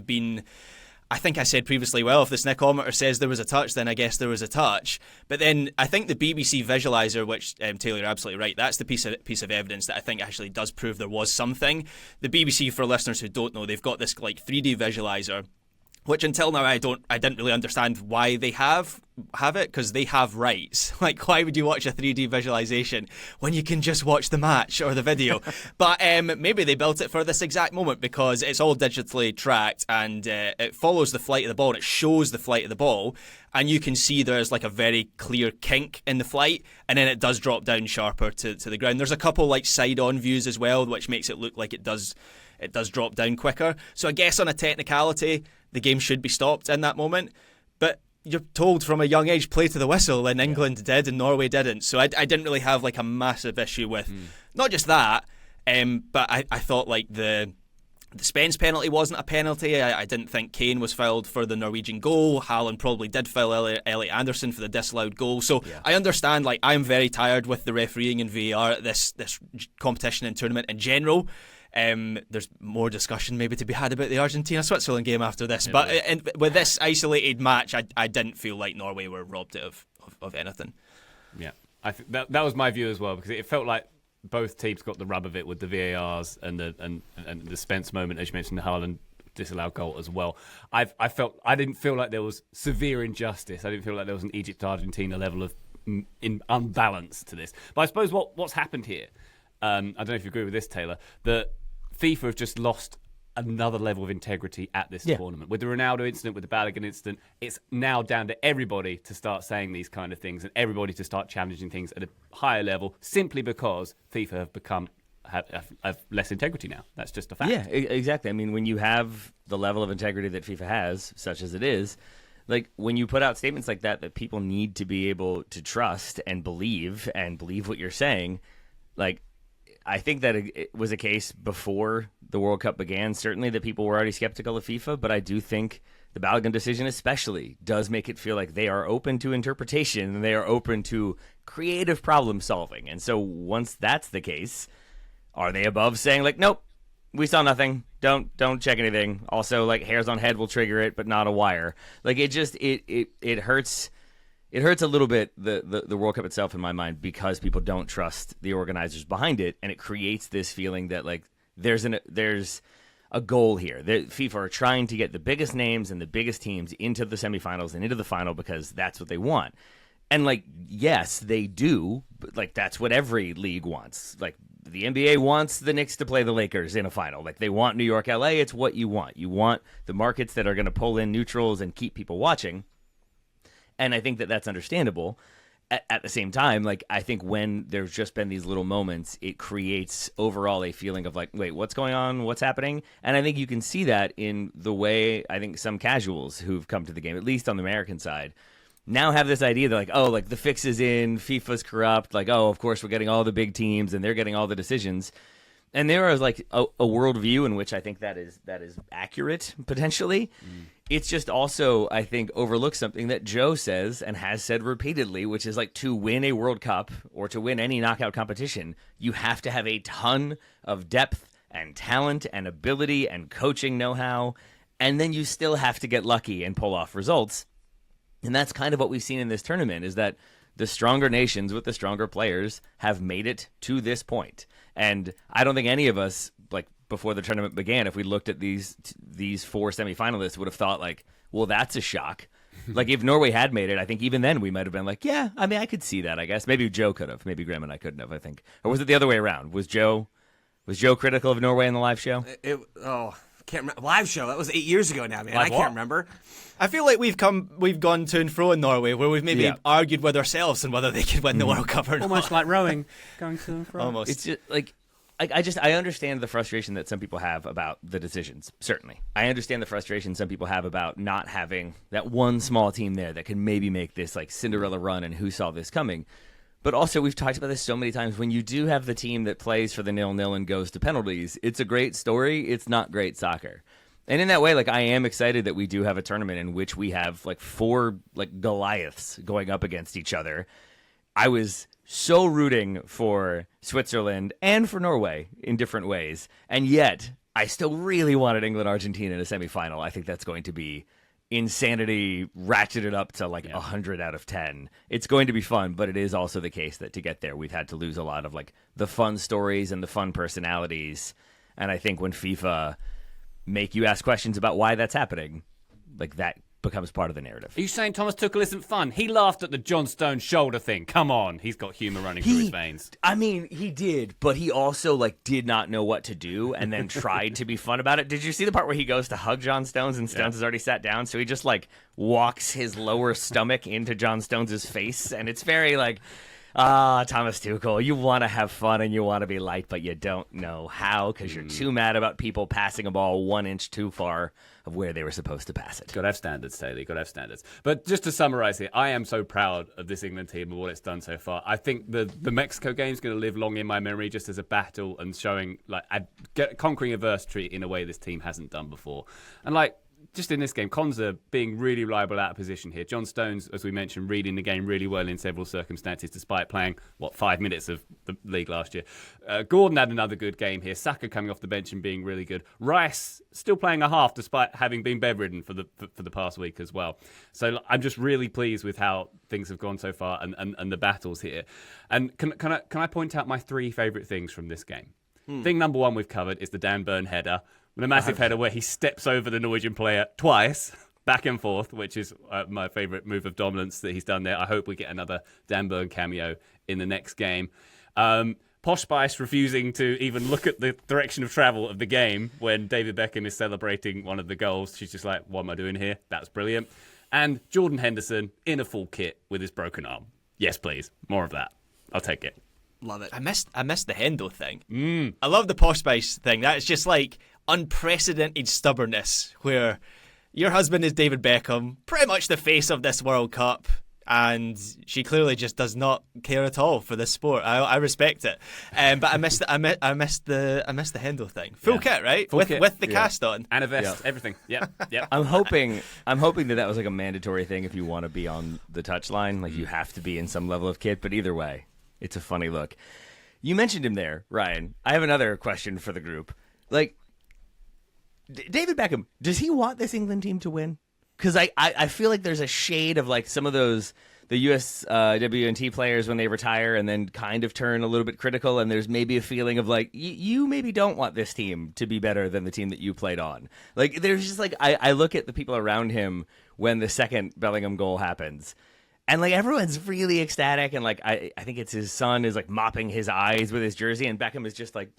think I said previously, well, if the snickometer says there was a touch, then I guess there was a touch. But then I think the BBC visualizer, which Taylor, you're absolutely right, that's the piece of evidence that I think actually does prove there was something. The BBC, for listeners who don't know, they've got this like 3D visualizer, which until now I didn't really understand why they have it, because they have rights. Like, why would you watch a 3D visualization when you can just watch the match or the video? But maybe they built it for this exact moment because it's all digitally tracked, and it follows the flight of the ball, and it shows the flight of the ball, and you can see there's like a very clear kink in the flight, and then it does drop down sharper to the ground. There's a couple like side-on views as well, which makes it look like it does drop down quicker. So I guess on a technicality, the game should be stopped in that moment. But you're told from a young age, play to the whistle, and England did and Norway didn't. So I didn't really have like a massive issue with not just that, but I thought like the Spence penalty wasn't a penalty. I didn't think Kane was fouled for the Norwegian goal. Haaland probably did foul Elliot Anderson for the disallowed goal. So I understand, like, I'm very tired with the refereeing and VAR at this competition and tournament in general. There's more discussion maybe to be had about the Argentina-Switzerland game after this. But with this isolated match, I didn't feel like Norway were robbed of anything. Yeah, I think that was my view as well, because it felt like both teams got the rub of it with the VARs and the Spence moment, as you mentioned, the Haaland disallowed goal as well. I didn't feel like there was severe injustice. I didn't feel like there was an Egypt-Argentina level of unbalance to this. But I suppose what's happened here, I don't know if you agree with this, Taylor, that FIFA have just lost another level of integrity at this tournament. With the Ronaldo incident, with the Balogun incident, it's now down to everybody to start saying these kind of things and everybody to start challenging things at a higher level, simply because FIFA have less integrity now. That's just a fact. Yeah, exactly. I mean, when you have the level of integrity that FIFA has, such as it is, like when you put out statements like that people need to be able to trust and believe what you're saying, like, I think that it was a case before the World Cup began, certainly, that people were already skeptical of FIFA, but I do think the Balogun decision especially does make it feel like they are open to interpretation and they are open to creative problem solving. And so once that's the case, are they above saying like, nope, we saw nothing, don't check anything, also like hairs on head will trigger it but not a wire? Like it just it hurts. It hurts a little bit, the World Cup itself, in my mind, because people don't trust the organizers behind it, and it creates this feeling that like there's a goal here. FIFA are trying to get the biggest names and the biggest teams into the semifinals and into the final because that's what they want. And like, yes, they do, but like that's what every league wants. Like the NBA wants the Knicks to play the Lakers in a final. Like they want New York, LA. It's what you want. You want the markets that are going to pull in neutrals and keep people watching. And I think that that's understandable. At the same time, like I think when there's just been these little moments, it creates overall a feeling of like, wait, what's going on? What's happening? And I think you can see that in the way I think some casuals who've come to the game, at least on the American side, now have this idea that like, oh, like the fix is in, FIFA's corrupt. Like, oh, of course we're getting all the big teams and they're getting all the decisions. And there is like a worldview in which I think that is accurate potentially. It's just also, I think, overlooks something that Joe says and has said repeatedly, which is like to win a World Cup or to win any knockout competition, you have to have a ton of depth and talent and ability and coaching know-how, and then you still have to get lucky and pull off results. And that's kind of what we've seen in this tournament, is that the stronger nations with the stronger players have made it to this point. And I don't think any of us, like, before the tournament began, if we looked at these 4 semifinalists, would have thought, like, well, that's a shock. Like, if Norway had made it, I think even then we might have been like, yeah, I mean, I could see that, I guess. Maybe Joe could have. Maybe Graham and I couldn't have, I think. Or was it the other way around? Was Joe critical of Norway in the live show? Can't remember. Live show. That was 8 years ago now, man. Live I can't what? remember. I feel like we've gone to and fro in Norway, where we've maybe argued with ourselves on whether they could win the World Cup or not. Almost like rowing, going to and fro. Almost. It's just like I understand the frustration that some people have about the decisions. Certainly, I understand the frustration some people have about not having that one small team there that can maybe make this like Cinderella run, and who saw this coming. But also, we've talked about this so many times. When you do have the team that plays for the 0-0 and goes to penalties, it's a great story. It's not great soccer. And in that way, like, I am excited that we do have a tournament in which we have like 4 like Goliaths going up against each other. I was so rooting for Switzerland and for Norway in different ways, and yet I still really wanted England-Argentina in a semifinal. I think that's going to be insanity, ratcheted up to like 100 out of 10. It's going to be fun, but it is also the case that to get there, we've had to lose a lot of like the fun stories and the fun personalities. And I think when FIFA make you ask questions about why that's happening, like that becomes part of the narrative. Are you saying Thomas Tuchel isn't fun? He laughed at the John Stones shoulder thing. Come on, he's got humour running through his veins. I mean, he did, but he also like did not know what to do and then tried to be fun about it. Did you see the part where he goes to hug John Stones and Stones has already sat down? So he just like walks his lower stomach into John Stones' face, and it's very like, Thomas Tuchel, you want to have fun and you want to be light, but you don't know how because you're too mad about people passing a ball 1 inch too far of where they were supposed to pass it. Got to have standards, Taylor. Got to have standards. But just to summarise here, I am so proud of this England team and what it's done so far. I think the Mexico game is going to live long in my memory just as a battle and showing, like, conquering adversity in a way this team hasn't done before. And, like, just in this game, Konza being really reliable out of position here. John Stones, as we mentioned, reading the game really well in several circumstances, despite playing, 5 minutes of the league last year. Gordon had another good game here. Saka coming off the bench and being really good. Rice still playing a half, despite having been bedridden for the past week as well. So I'm just really pleased with how things have gone so far and the battles here. And can I point out my 3 favourite things from this game? Thing number 1 we've covered is the Dan Burn header. With a massive header where he steps over the Norwegian player twice, back and forth, which is my favourite move of dominance that he's done there. I hope we get another Dan Burn cameo in the next game. Posh Spice refusing to even look at the direction of travel of the game when David Beckham is celebrating one of the goals. She's just like, what am I doing here? That's brilliant. And Jordan Henderson in a full kit with his broken arm. Yes, please. More of that. I'll take it. Love it. I missed the Hendo thing. I love the Posh Spice thing. That's just like unprecedented stubbornness, where your husband is David Beckham, pretty much the face of this World Cup, and she clearly just does not care at all for this sport. I respect it, but I missed the Hendo thing. Full kit, right? Full kit. With the cast on And a vest, everything. Yeah. I'm hoping that was like a mandatory thing if you want to be on the touchline. Like, you have to be in some level of kit, but either way, it's a funny look. You mentioned him there, Ryan. I have another question for the group. Like, David Beckham, does he want this England team to win? Because I feel like there's a shade of like some of those, the US WNT players when they retire and then kind of turn a little bit critical, and there's maybe a feeling of like, you maybe don't want this team to be better than the team that you played on. Like, there's just like, I look at the people around him when the second Bellingham goal happens, and like everyone's really ecstatic, and like I think it's his son is like mopping his eyes with his jersey, and Beckham is just like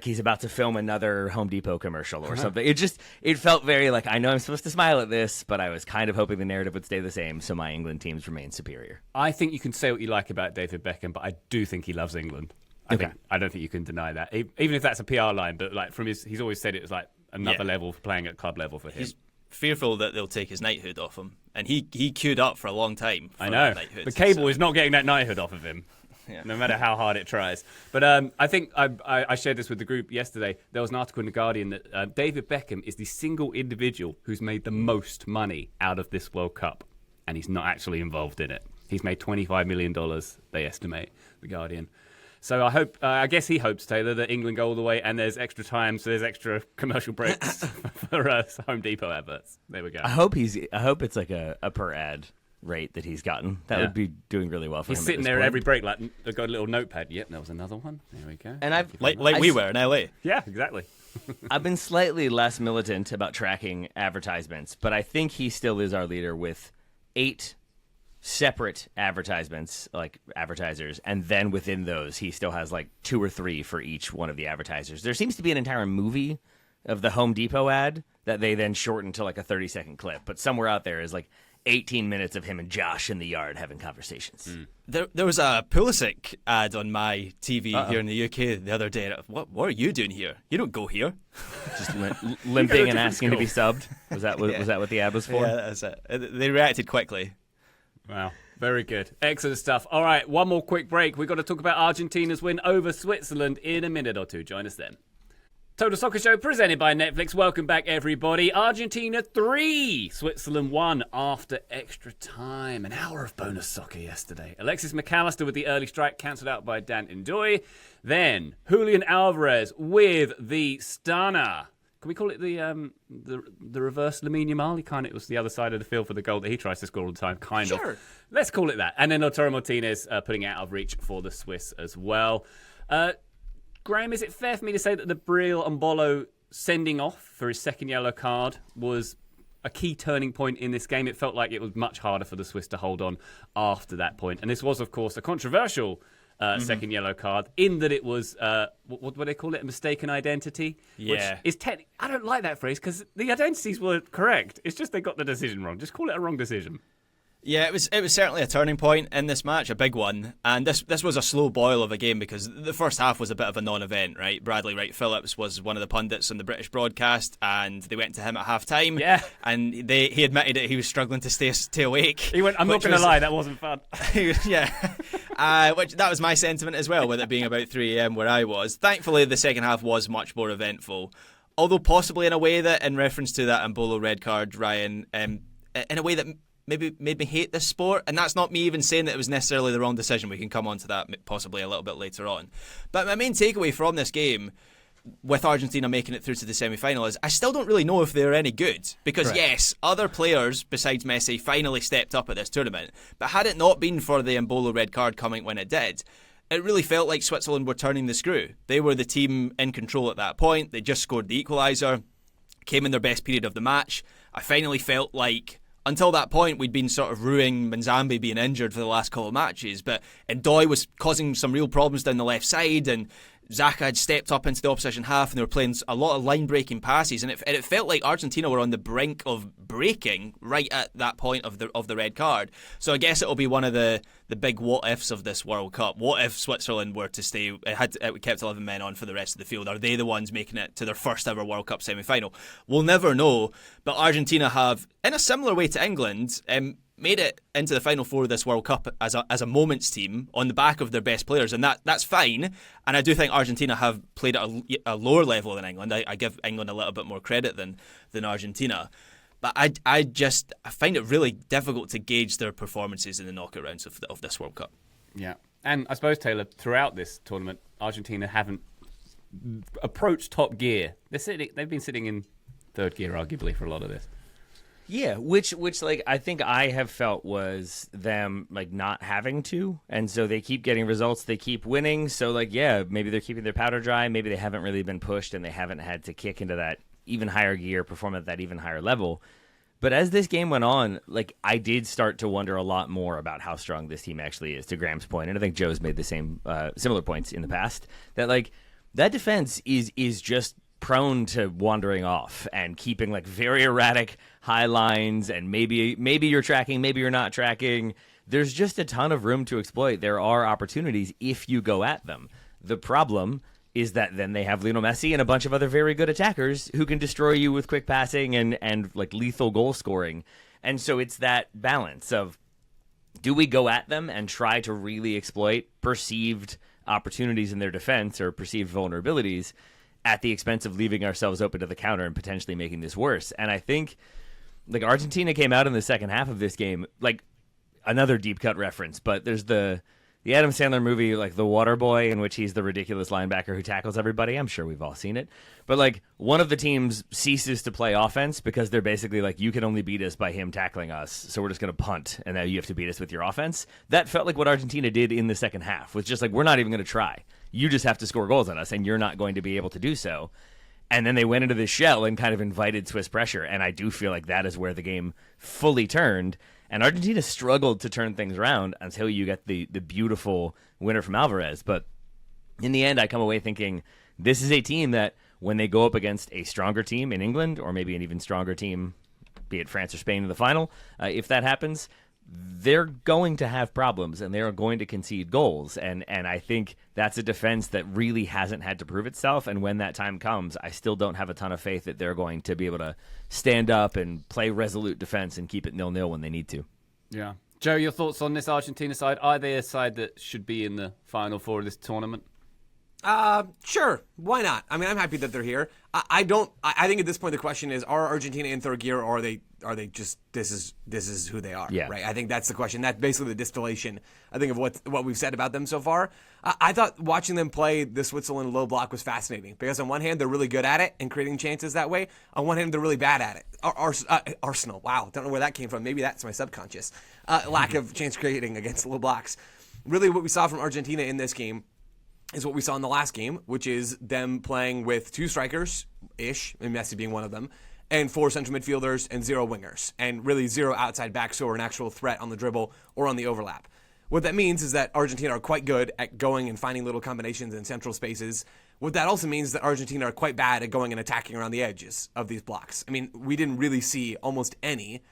he's about to film another Home Depot commercial or something. It felt very like, I know I'm supposed to smile at this, but I was kind of hoping the narrative would stay the same, so my England teams remain superior. I think you can say what you like about David Beckham, but I do think he loves England. I don't think you can deny that, even if that's a PR line. But like he's always said it was like another level for playing at club level for him. He's fearful that they'll take his knighthood off him, and he queued up for a long time. I know. The cable is not getting that knighthood off of him. no matter how hard it tries. But I think I shared this with the group yesterday. There was an article in The Guardian that David Beckham is the single individual who's made the most money out of this World Cup, and he's not actually involved in it. He's made $25 million, they estimate, The Guardian. So I guess he hopes, Taylor, that England go all the way and there's extra time, so there's extra commercial breaks for Home Depot adverts. There we go. I hope it's like a per ad rate that he's gotten. That would be doing really well for him. He's sitting there at every break, like, they've got a little notepad. Yep, there was another one. There we go. And like we were in LA. Yeah, exactly. I've been slightly less militant about tracking advertisements, but I think he still is our leader with 8 separate advertisements, like advertisers, and then within those he still has like 2 or 3 for each one of the advertisers. There seems to be an entire movie of the Home Depot ad that they then shorten to like a 30-second clip, but somewhere out there is like 18 minutes of him and Josh in the yard having conversations. There was a Pulisic ad on my TV here in the UK the other day. What are you doing here? You don't go here. Just limping and asking to be subbed. Was that what the ad was for? Yeah, that's it. They reacted quickly. Wow, very good. Excellent stuff. All right, one more quick break. We've got to talk about Argentina's win over Switzerland in a minute or two. Join us then. Total Soccer Show presented by Netflix. Welcome back, everybody. Argentina 3, Switzerland 1 after extra time. An hour of bonus soccer yesterday. Alexis McAllister with the early strike, cancelled out by Dan Ndoye. Then Julian Alvarez with the stunner. Can we call it the reverse Lamine Yamal? It was the other side of the field for the goal that he tries to score all the time, kind of. Sure. Let's call it that. And then Lautaro Martinez putting it out of reach for the Swiss as well. Graham, is it fair for me to say that the Breel Mbolo sending off for his second yellow card was a key turning point in this game? It felt like it was much harder for the Swiss to hold on after that point. And this was, of course, a controversial second yellow card in that it was, what do they call it, a mistaken identity? Yeah. Which is I don't like that phrase because the identities were correct. It's just they got the decision wrong. Just call it a wrong decision. Yeah, it was certainly a turning point in this match, a big one. And this was a slow boil of a game because the first half was a bit of a non-event, right? Bradley Wright Phillips was one of the pundits on the British broadcast, and they went to him at half-time. Yeah. And he admitted that he was struggling to stay awake. He went, I'm not going to lie, that wasn't fun. Yeah. Which that was my sentiment as well, with it being about 3 a.m. where I was. Thankfully, the second half was much more eventful. Although possibly in a way that, in reference to that Mbolo red card, Ryan, in a way that maybe made me hate this sport, and that's not me even saying that it was necessarily the wrong decision. We can come on to that possibly a little bit later on. But my main takeaway from this game, with Argentina making it through to the semi-final, is I still don't really know if they're any good. Because yes, other players besides Messi finally stepped up at this tournament, but had it not been for the Mbolo red card coming when it did, it really felt like Switzerland were turning the screw. They were the team in control at that point. They just scored the equaliser, came in their best period of the match. I finally felt like, until that point, we'd been sort of ruining Manzambi being injured for the last couple of matches, but Ndoye was causing some real problems down the left side, and Xhaka had stepped up into the opposition half, and they were playing a lot of line-breaking passes, and it felt like Argentina were on the brink of breaking right at that point of the red card. So I guess it'll be one of the big what-ifs of this World Cup. What if Switzerland were to stay, it kept 11 men on for the rest of the field? Are they the ones making it to their first ever World Cup semi-final? We'll never know, but Argentina have, in a similar way to England, made it into the Final Four of this World Cup as a moments team on the back of their best players, and that's fine. And I do think Argentina have played at a lower level than England. I give England a little bit more credit than Argentina. But I find it really difficult to gauge their performances in the knockout rounds of this World Cup. Yeah. And I suppose, Taylor, throughout this tournament, Argentina haven't approached top gear. They've been sitting in third gear, arguably, for a lot of this. Yeah, which like I think I have felt was them like not having to, and so they keep getting results, they keep winning. So like, yeah, maybe they're keeping their powder dry, maybe they haven't really been pushed, and they haven't had to kick into that even higher gear, perform at that even higher level. But as this game went on, like I did start to wonder a lot more about how strong this team actually is. To Graham's point, and I think Joe's made the same similar points in the past, that like that defense is just prone to wandering off and keeping like very erratic high lines, and maybe you're tracking, maybe you're not tracking. There's just a ton of room to exploit. There are opportunities if you go at them. The problem is that then they have Lionel Messi and a bunch of other very good attackers who can destroy you with quick passing and like lethal goal scoring. And so it's that balance of do we go at them and try to really exploit perceived opportunities in their defense or perceived vulnerabilities at the expense of leaving ourselves open to the counter and potentially making this worse? And I think like Argentina came out in the second half of this game, like another deep cut reference, but there's the Adam Sandler movie, like The Water Boy, in which he's the ridiculous linebacker who tackles everybody. I'm sure we've all seen it. But like one of the teams ceases to play offense because they're basically like, you can only beat us by him tackling us, so we're just going to punt, and now you have to beat us with your offense. That felt like what Argentina did in the second half, was just like, we're not even going to try. You just have to score goals on us, and you're not going to be able to do so. And then they went into this shell and kind of invited Swiss pressure, and I do feel like that is where the game fully turned. And Argentina struggled to turn things around until you get the beautiful winner from Alvarez. But in the end, I come away thinking this is a team that when they go up against a stronger team in England, or maybe an even stronger team, be it France or Spain in the final, if that happens, they're going to have problems and they're going to concede goals. And I think that's a defense that really hasn't had to prove itself. And when that time comes, I still don't have a ton of faith that they're going to be able to stand up and play resolute defense and keep it 0-0 when they need to. Yeah. Joe, your thoughts on this Argentina side? Are they a side that should be in the Final Four of this tournament? Sure. Why not? I mean, I'm happy that they're here. I think at this point the question is: are Argentina in third gear, or are they just this is who they are? Yeah. Right. I think that's the question. That's basically the distillation, I think, of what we've said about them so far. I thought watching them play the Switzerland low block was fascinating because on one hand they're really good at it and creating chances that way. On one hand they're really bad at it. Arsenal. Wow. Don't know where that came from. Maybe that's my subconscious lack of chance creating against low blocks. Really, what we saw from Argentina in this game is what we saw in the last game, which is them playing with 2 strikers-ish, and Messi being one of them, and 4 central midfielders and 0 wingers, and really 0 outside backs who are an actual threat on the dribble or on the overlap. What that means is that Argentina are quite good at going and finding little combinations in central spaces. What that also means is that Argentina are quite bad at going and attacking around the edges of these blocks. I mean, we didn't really see almost any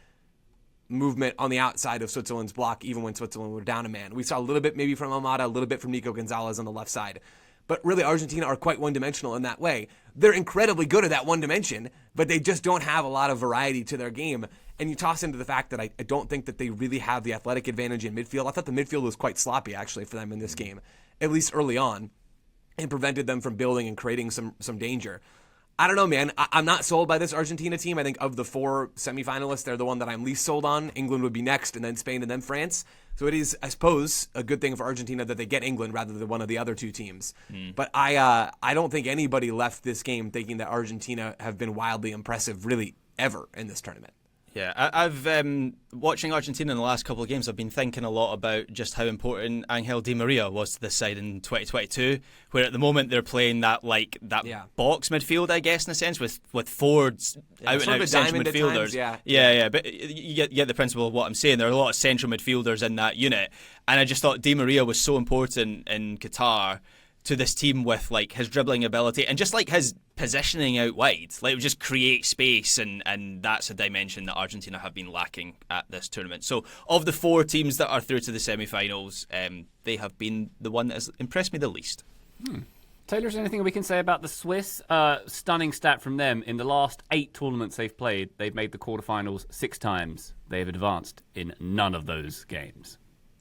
movement on the outside of Switzerland's block, even when Switzerland were down a man. We saw a little bit maybe from Almada, a little bit from Nico Gonzalez on the left side. But really, Argentina are quite one-dimensional in that way. They're incredibly good at that one dimension, but they just don't have a lot of variety to their game. And you toss into the fact that I don't think that they really have the athletic advantage in midfield. I thought the midfield was quite sloppy, actually, for them in this game, at least early on, and prevented them from building and creating some danger. I don't know, man. I'm not sold by this Argentina team. I think of the 4 semifinalists, they're the one that I'm least sold on. England would be next, and then Spain, and then France. So it is, I suppose, a good thing for Argentina that they get England rather than one of the other 2 teams. But I don't think anybody left this game thinking that Argentina have been wildly impressive, really, ever in this tournament. Yeah, I've watching Argentina in the last couple of games, I've been thinking a lot about just how important Angel Di Maria was to this side in 2022, where at the moment they're playing that box midfield, I guess, in a sense, with 4 out and out central midfilders. Yeah. But you get the principle of what I'm saying. There are a lot of central midfielders in that unit, and I just thought Di Maria was so important in Qatar to this team with like his dribbling ability and just like his positioning out wide, like just create space, and that's a dimension that Argentina have been lacking at this tournament. So of the 4 teams that are through to the semi-finals, they have been the one that has impressed me the least. Taylor, is there anything we can say about the Swiss? Stunning stat from them. In the last 8 tournaments they've played, they've made the quarterfinals 6 times. They have advanced in none of those games.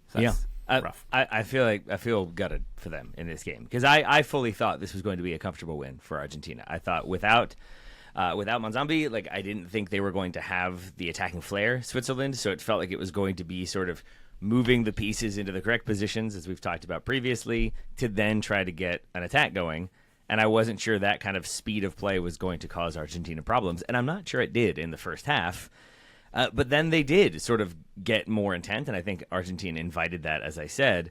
So that's rough. I feel gutted for them in this game because I fully thought this was going to be a comfortable win for Argentina. I thought without Monzambi, like I didn't think they were going to have the attacking flair Switzerland, so it felt like it was going to be sort of moving the pieces into the correct positions, as we've talked about previously, to then try to get an attack going. And I wasn't sure that kind of speed of play was going to cause Argentina problems, and I'm not sure it did in the first half. But then they did sort of get more intent, and I think Argentina invited that, as I said.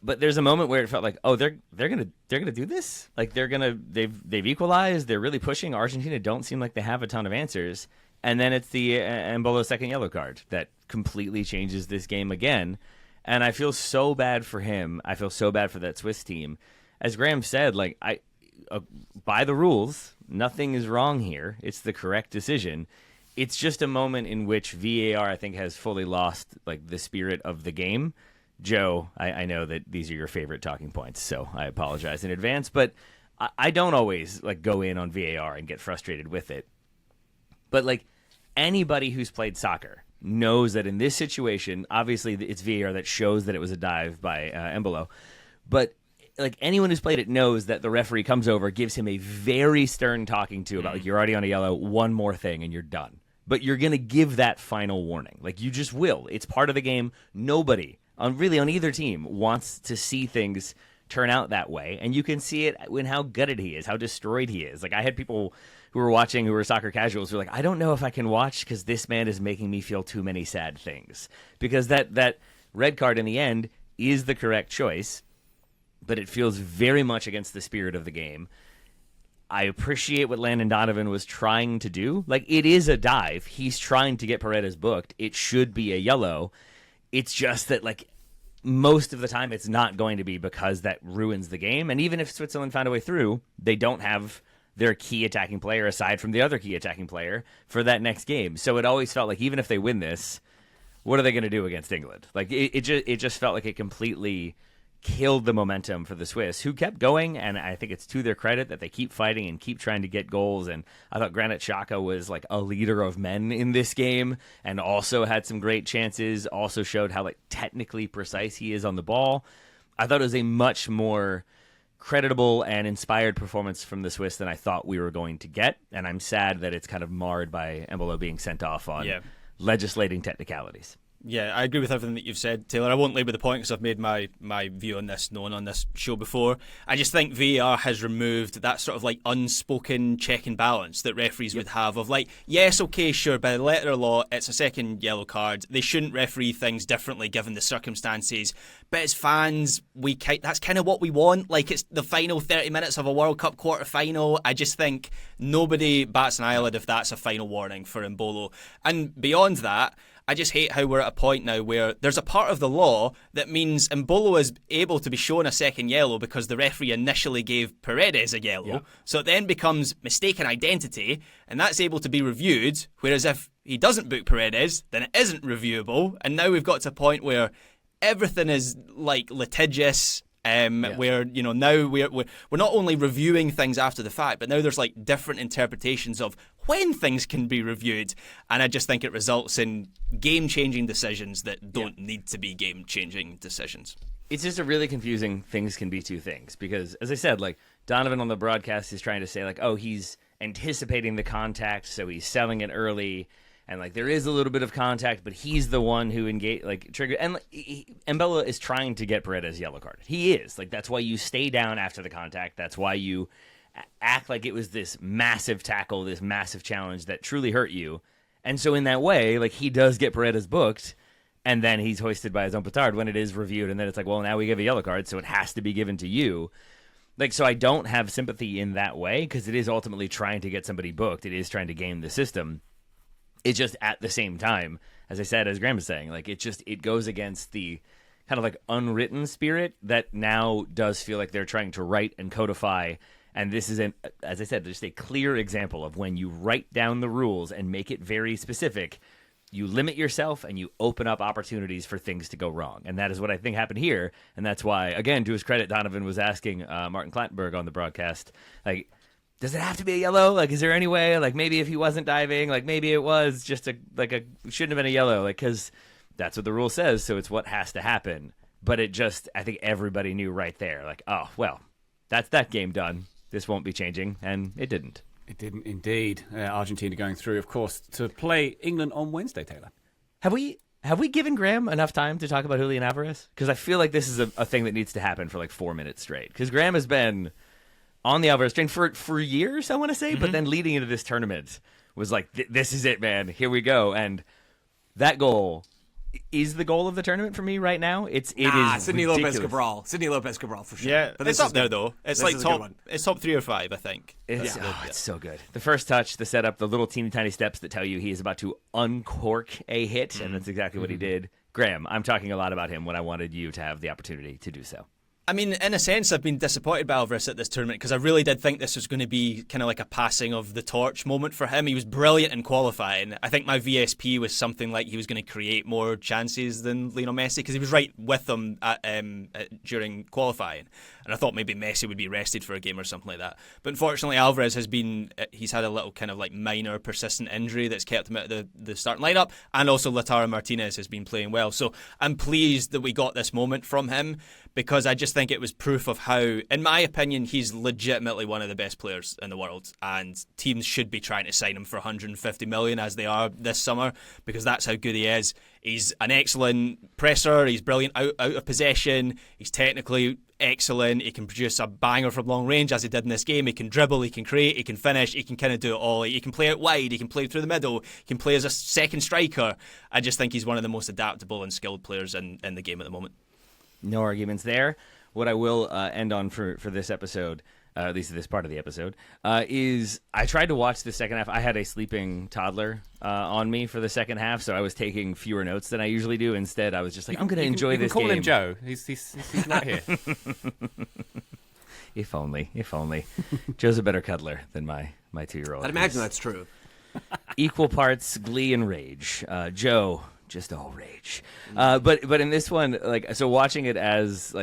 But there's a moment where it felt like, oh, they're gonna do this. Like they've equalized. They're really pushing. Argentina don't seem like they have a ton of answers. And then it's the Embolo second yellow card that completely changes this game again. And I feel so bad for him. I feel so bad for that Swiss team. As Graham said, like by the rules, nothing is wrong here. It's the correct decision. It's just a moment in which VAR, I think, has fully lost like the spirit of the game. Joe, I know that these are your favorite talking points, so I apologize in advance. But I don't always like go in on VAR and get frustrated with it. But like anybody who's played soccer knows that in this situation, obviously it's VAR that shows that it was a dive by Embolo, but like anyone who's played it knows that the referee comes over, gives him a very stern talking to about like, you're already on a yellow, one more thing and you're done. But you're going to give that final warning. Like you just will. It's part of the game. Nobody on either team wants to see things turn out that way. And you can see it in how gutted he is, how destroyed he is. Like I had people who were watching who were soccer casuals who were like, I don't know if I can watch because this man is making me feel too many sad things. Because that red card in the end is the correct choice, but it feels very much against the spirit of the game. I appreciate what Landon Donovan was trying to do. Like, it is a dive. He's trying to get Paredes booked. It should be a yellow. It's just that, like, most of the time it's not going to be because that ruins the game. And even if Switzerland found a way through, they don't have their key attacking player aside from the other key attacking player for that next game. So it always felt like even if they win this, what are they going to do against England? Like, it just felt like it completely killed the momentum for the Swiss, who kept going, and I think it's to their credit that they keep fighting and keep trying to get goals. And I thought Granit Xhaka was like a leader of men in this game, and also had some great chances. Also showed how like technically precise he is on the ball. I thought it was a much more creditable and inspired performance from the Swiss than I thought we were going to get, and I'm sad that it's kind of marred by Embolo being sent off on legislating technicalities. Yeah, I agree with everything that you've said, Taylor. I won't labour the point because I've made my view on this known on this show before. I just think VAR has removed that sort of like unspoken check and balance that referees would have of like, yes, okay, sure, by the letter of law, it's a second yellow card. They shouldn't referee things differently given the circumstances. But as fans, that's kind of what we want. Like, it's the final 30 minutes of a World Cup quarter-final. I just think nobody bats an eyelid if that's a final warning for Embolo. And beyond that, I just hate how we're at a point now where there's a part of the law that means Embolo is able to be shown a second yellow because the referee initially gave Paredes a yellow. Yeah. So it then becomes mistaken identity, and that's able to be reviewed. Whereas if he doesn't book Paredes, then it isn't reviewable. And now we've got to a point where everything is like litigious. Where now we're not only reviewing things after the fact, but now there's like different interpretations of when things can be reviewed, and I just think it results in game-changing decisions that don't need to be game-changing decisions. It's just a really confusing things can be two things, because as I said, like Donovan on the broadcast is trying to say like, oh, he's anticipating the contact, so he's selling it early. And like there is a little bit of contact, but he's the one who triggered. And Embolo is trying to get Paredes yellow carded. He is like that's why you stay down after the contact. That's why you act like it was this massive tackle, this massive challenge that truly hurt you. And so in that way, like he does get Paredes booked, and then he's hoisted by his own petard when it is reviewed. And then it's like, well, now we give a yellow card, so it has to be given to you. Like, so I don't have sympathy in that way because it is ultimately trying to get somebody booked. It is trying to game the system. It's just at the same time, as I said, as Graham was saying, like it goes against the kind of like unwritten spirit that now does feel like they're trying to write and codify. And this is, as I said, just a clear example of when you write down the rules and make it very specific, you limit yourself and you open up opportunities for things to go wrong. And that is what I think happened here. And that's why, again, to his credit, Donovan was asking Martin Klattenberg on the broadcast, like, does it have to be a yellow? Like, is there any way? Like, maybe if he wasn't diving, like, maybe it was just shouldn't have been a yellow. Like, because that's what the rule says, so it's what has to happen. But it just, I think everybody knew right there, like, oh, well, that's that game done. This won't be changing, and it didn't. It didn't indeed. Argentina going through, of course, to play England on Wednesday, Taylor. Have we given Graham enough time to talk about Julian Alvarez? Because I feel like this is a thing that needs to happen for like 4 minutes straight. Because Graham has been on the Alvarez train for years, I want to say, but then leading into this tournament was like, this is it, man. Here we go. And that goal is the goal of the tournament for me right now. It is Sidney Lopez Cabral. Sidney Lopez Cabral for sure. Yeah, but it's up there though. It's like top 3 or 5, I think. It's so good. The first touch, the setup, the little teeny tiny steps that tell you he is about to uncork a hit, and that's exactly what he did. Graham, I'm talking a lot about him when I wanted you to have the opportunity to do so. I mean, in a sense, I've been disappointed by Alvarez at this tournament because I really did think this was going to be kind of like a passing of the torch moment for him. He was brilliant in qualifying. I think my VSP was something like he was going to create more chances than Lionel Messi because he was right with them during qualifying. And I thought maybe Messi would be rested for a game or something like that. But unfortunately, Alvarez he's had a little kind of like minor persistent injury that's kept him out of the starting lineup. And also Lautaro Martinez has been playing well. So I'm pleased that we got this moment from him because I just think it was proof of how, in my opinion, he's legitimately one of the best players in the world, and teams should be trying to sign him for 150 million as they are this summer because that's how good he is. He's an excellent presser, he's brilliant out of possession, he's technically excellent, he can produce a banger from long range as he did in this game, he can dribble, he can create, he can finish, he can kind of do it all. He can play out wide, he can play through the middle, he can play as a second striker. I just think he's one of the most adaptable and skilled players in the game at the moment. No arguments there. What I will end on for this episode, at least this part of the episode, is I tried to watch the second half. I had a sleeping toddler on me for the second half, so I was taking fewer notes than I usually do. Instead, I was just like, I'm going to enjoy this game. Call him Joe. He's not here. If only. Joe's a better cuddler than my 2-year-old. I'd imagine that's true. Equal parts glee and rage. Joe, just all rage. But in this one, so watching it as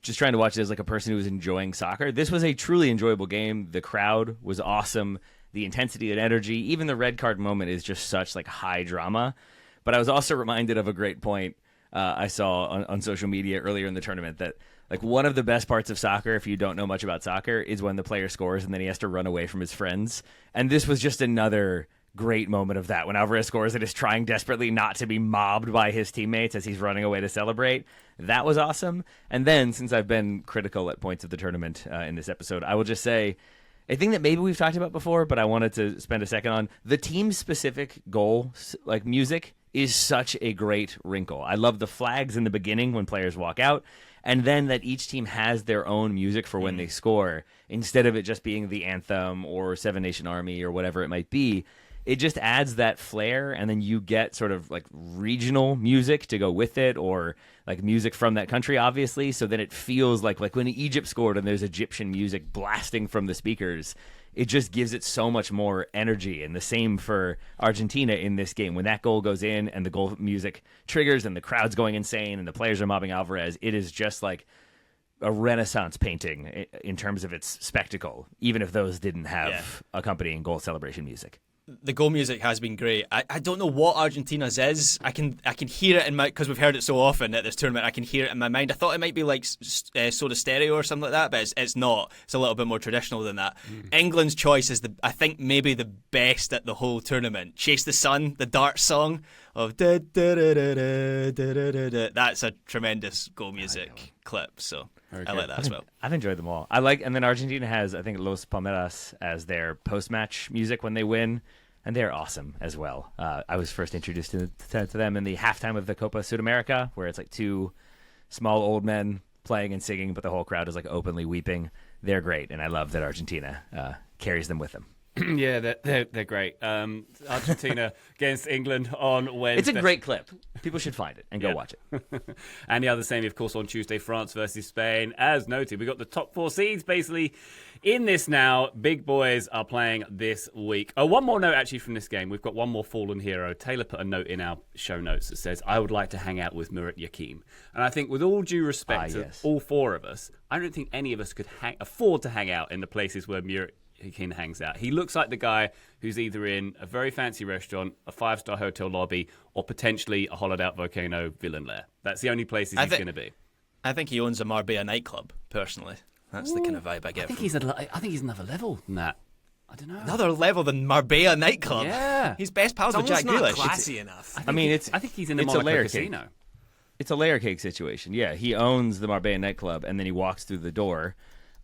just trying to watch it as like a person who was enjoying soccer, this was a truly enjoyable game. The crowd was awesome. The intensity and energy, even the red card moment is just such like high drama. But I was also reminded of a great point I saw on social media earlier in the tournament that like one of the best parts of soccer, if you don't know much about soccer, is when the player scores and then he has to run away from his friends. And this was just another great moment of that when Alvarez scores and is trying desperately not to be mobbed by his teammates as he's running away to celebrate. That was awesome. And then, since I've been critical at points of the tournament in this episode, I will just say a thing that maybe we've talked about before, but I wanted to spend a second on. The team-specific goal like music is such a great wrinkle. I love the flags in the beginning when players walk out, and then that each team has their own music for when they score, instead of it just being the anthem or Seven Nation Army or whatever it might be. It just adds that flair, and then you get sort of like regional music to go with it, or like music from that country, obviously. So then it feels like when Egypt scored and there's Egyptian music blasting from the speakers, it just gives it so much more energy. And the same for Argentina in this game. When that goal goes in and the goal music triggers and the crowd's going insane and the players are mobbing Alvarez, it is just like a Renaissance painting in terms of its spectacle, even if those didn't have accompanying goal celebration music. The goal music has been great. I don't know what Argentina's is. I can hear it in my, because we've heard it so often at this tournament. I can hear it in my mind. I thought it might be like Soda Stereo or something like that, but it's not. It's a little bit more traditional than that. England's choice is I think maybe the best at the whole tournament. Chase the Sun, the dart song of da da da da da da da da. That's a tremendous goal music clip. So I like that as well. I've enjoyed them all. And then Argentina has, I think, Los Palmeras as their post-match music when they win, and they're awesome as well. I was first introduced to them in the halftime of the Copa Sudamerica, where it's like two small old men playing and singing, but the whole crowd is like openly weeping. They're great, and I love that Argentina carries them with them. Yeah, they're great. Argentina against England on Wednesday. It's a great clip. People should find it and go watch it. And the other semi, of course, on Tuesday, France versus Spain. As noted, we got the top 4 seeds basically in this now. Big boys are playing this week. Oh, one more note actually from this game. We've got one more fallen hero. Taylor put a note in our show notes that says, I would like to hang out with Murat Yakin. And I think with all due respect to all 4 of us, I don't think any of us could afford to hang out in the places where Murat Yakin hangs out. He looks like the guy who's either in a very fancy restaurant, a 5-star hotel lobby, or potentially a hollowed out volcano villain lair. That's the only places he's going to be. I think he owns a Marbella nightclub, personally. That's the kind of vibe I get. I think he's another level than that. I don't know. Another level than Marbella nightclub. Yeah. He's best pals with Jack Someone's Grealish. not classy enough. I think he's in the it's Monaco a layer casino. cake. It's a layer cake situation. Yeah, he owns the Marbella nightclub, and then he walks through the door,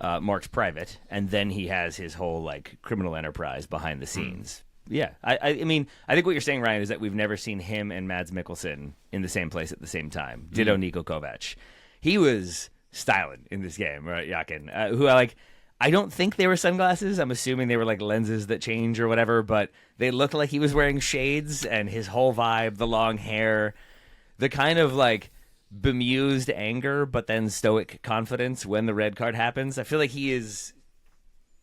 marked private, and then he has his whole like criminal enterprise behind the scenes. Yeah, I mean, I think what you're saying, Ryan, is that we've never seen him and Mads Mikkelsen in the same place at the same time. Ditto Niko Kovac. He was styling in this game, right, Yakin? Who I don't think they were sunglasses. I'm assuming they were like lenses that change or whatever, but they looked like he was wearing shades, and his whole vibe, the long hair, the kind of like bemused anger, but then stoic confidence when the red card happens. I feel like he is.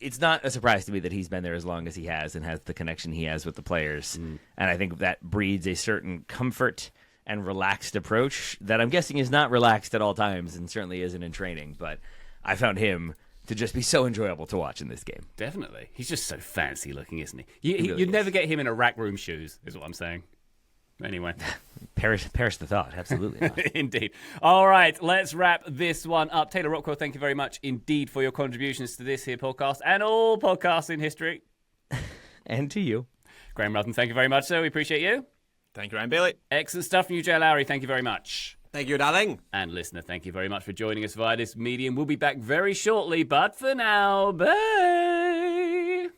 It's not a surprise to me that he's been there as long as he has and has the connection he has with the players. And I think that breeds a certain comfort and relaxed approach that I'm guessing is not relaxed at all times and certainly isn't in training. But I found him to just be so enjoyable to watch in this game. Definitely. He's just so fancy looking, isn't he? Really You'd is. never get him in a rack room shoes, is what I'm saying. Anyway. Perish the thought. Absolutely not. Indeed. All right, let's wrap this one up. Taylor Rockwell, thank you very much indeed for your contributions to this here podcast and all podcasts in history. And to you. Graham Ruthven, thank you very much, sir. We appreciate you. Thank you, Ryan Bailey. Excellent stuff from you, Joe Lowry. Thank you very much. Thank you, darling. And listener, thank you very much for joining us via this medium. We'll be back very shortly, but for now, bye.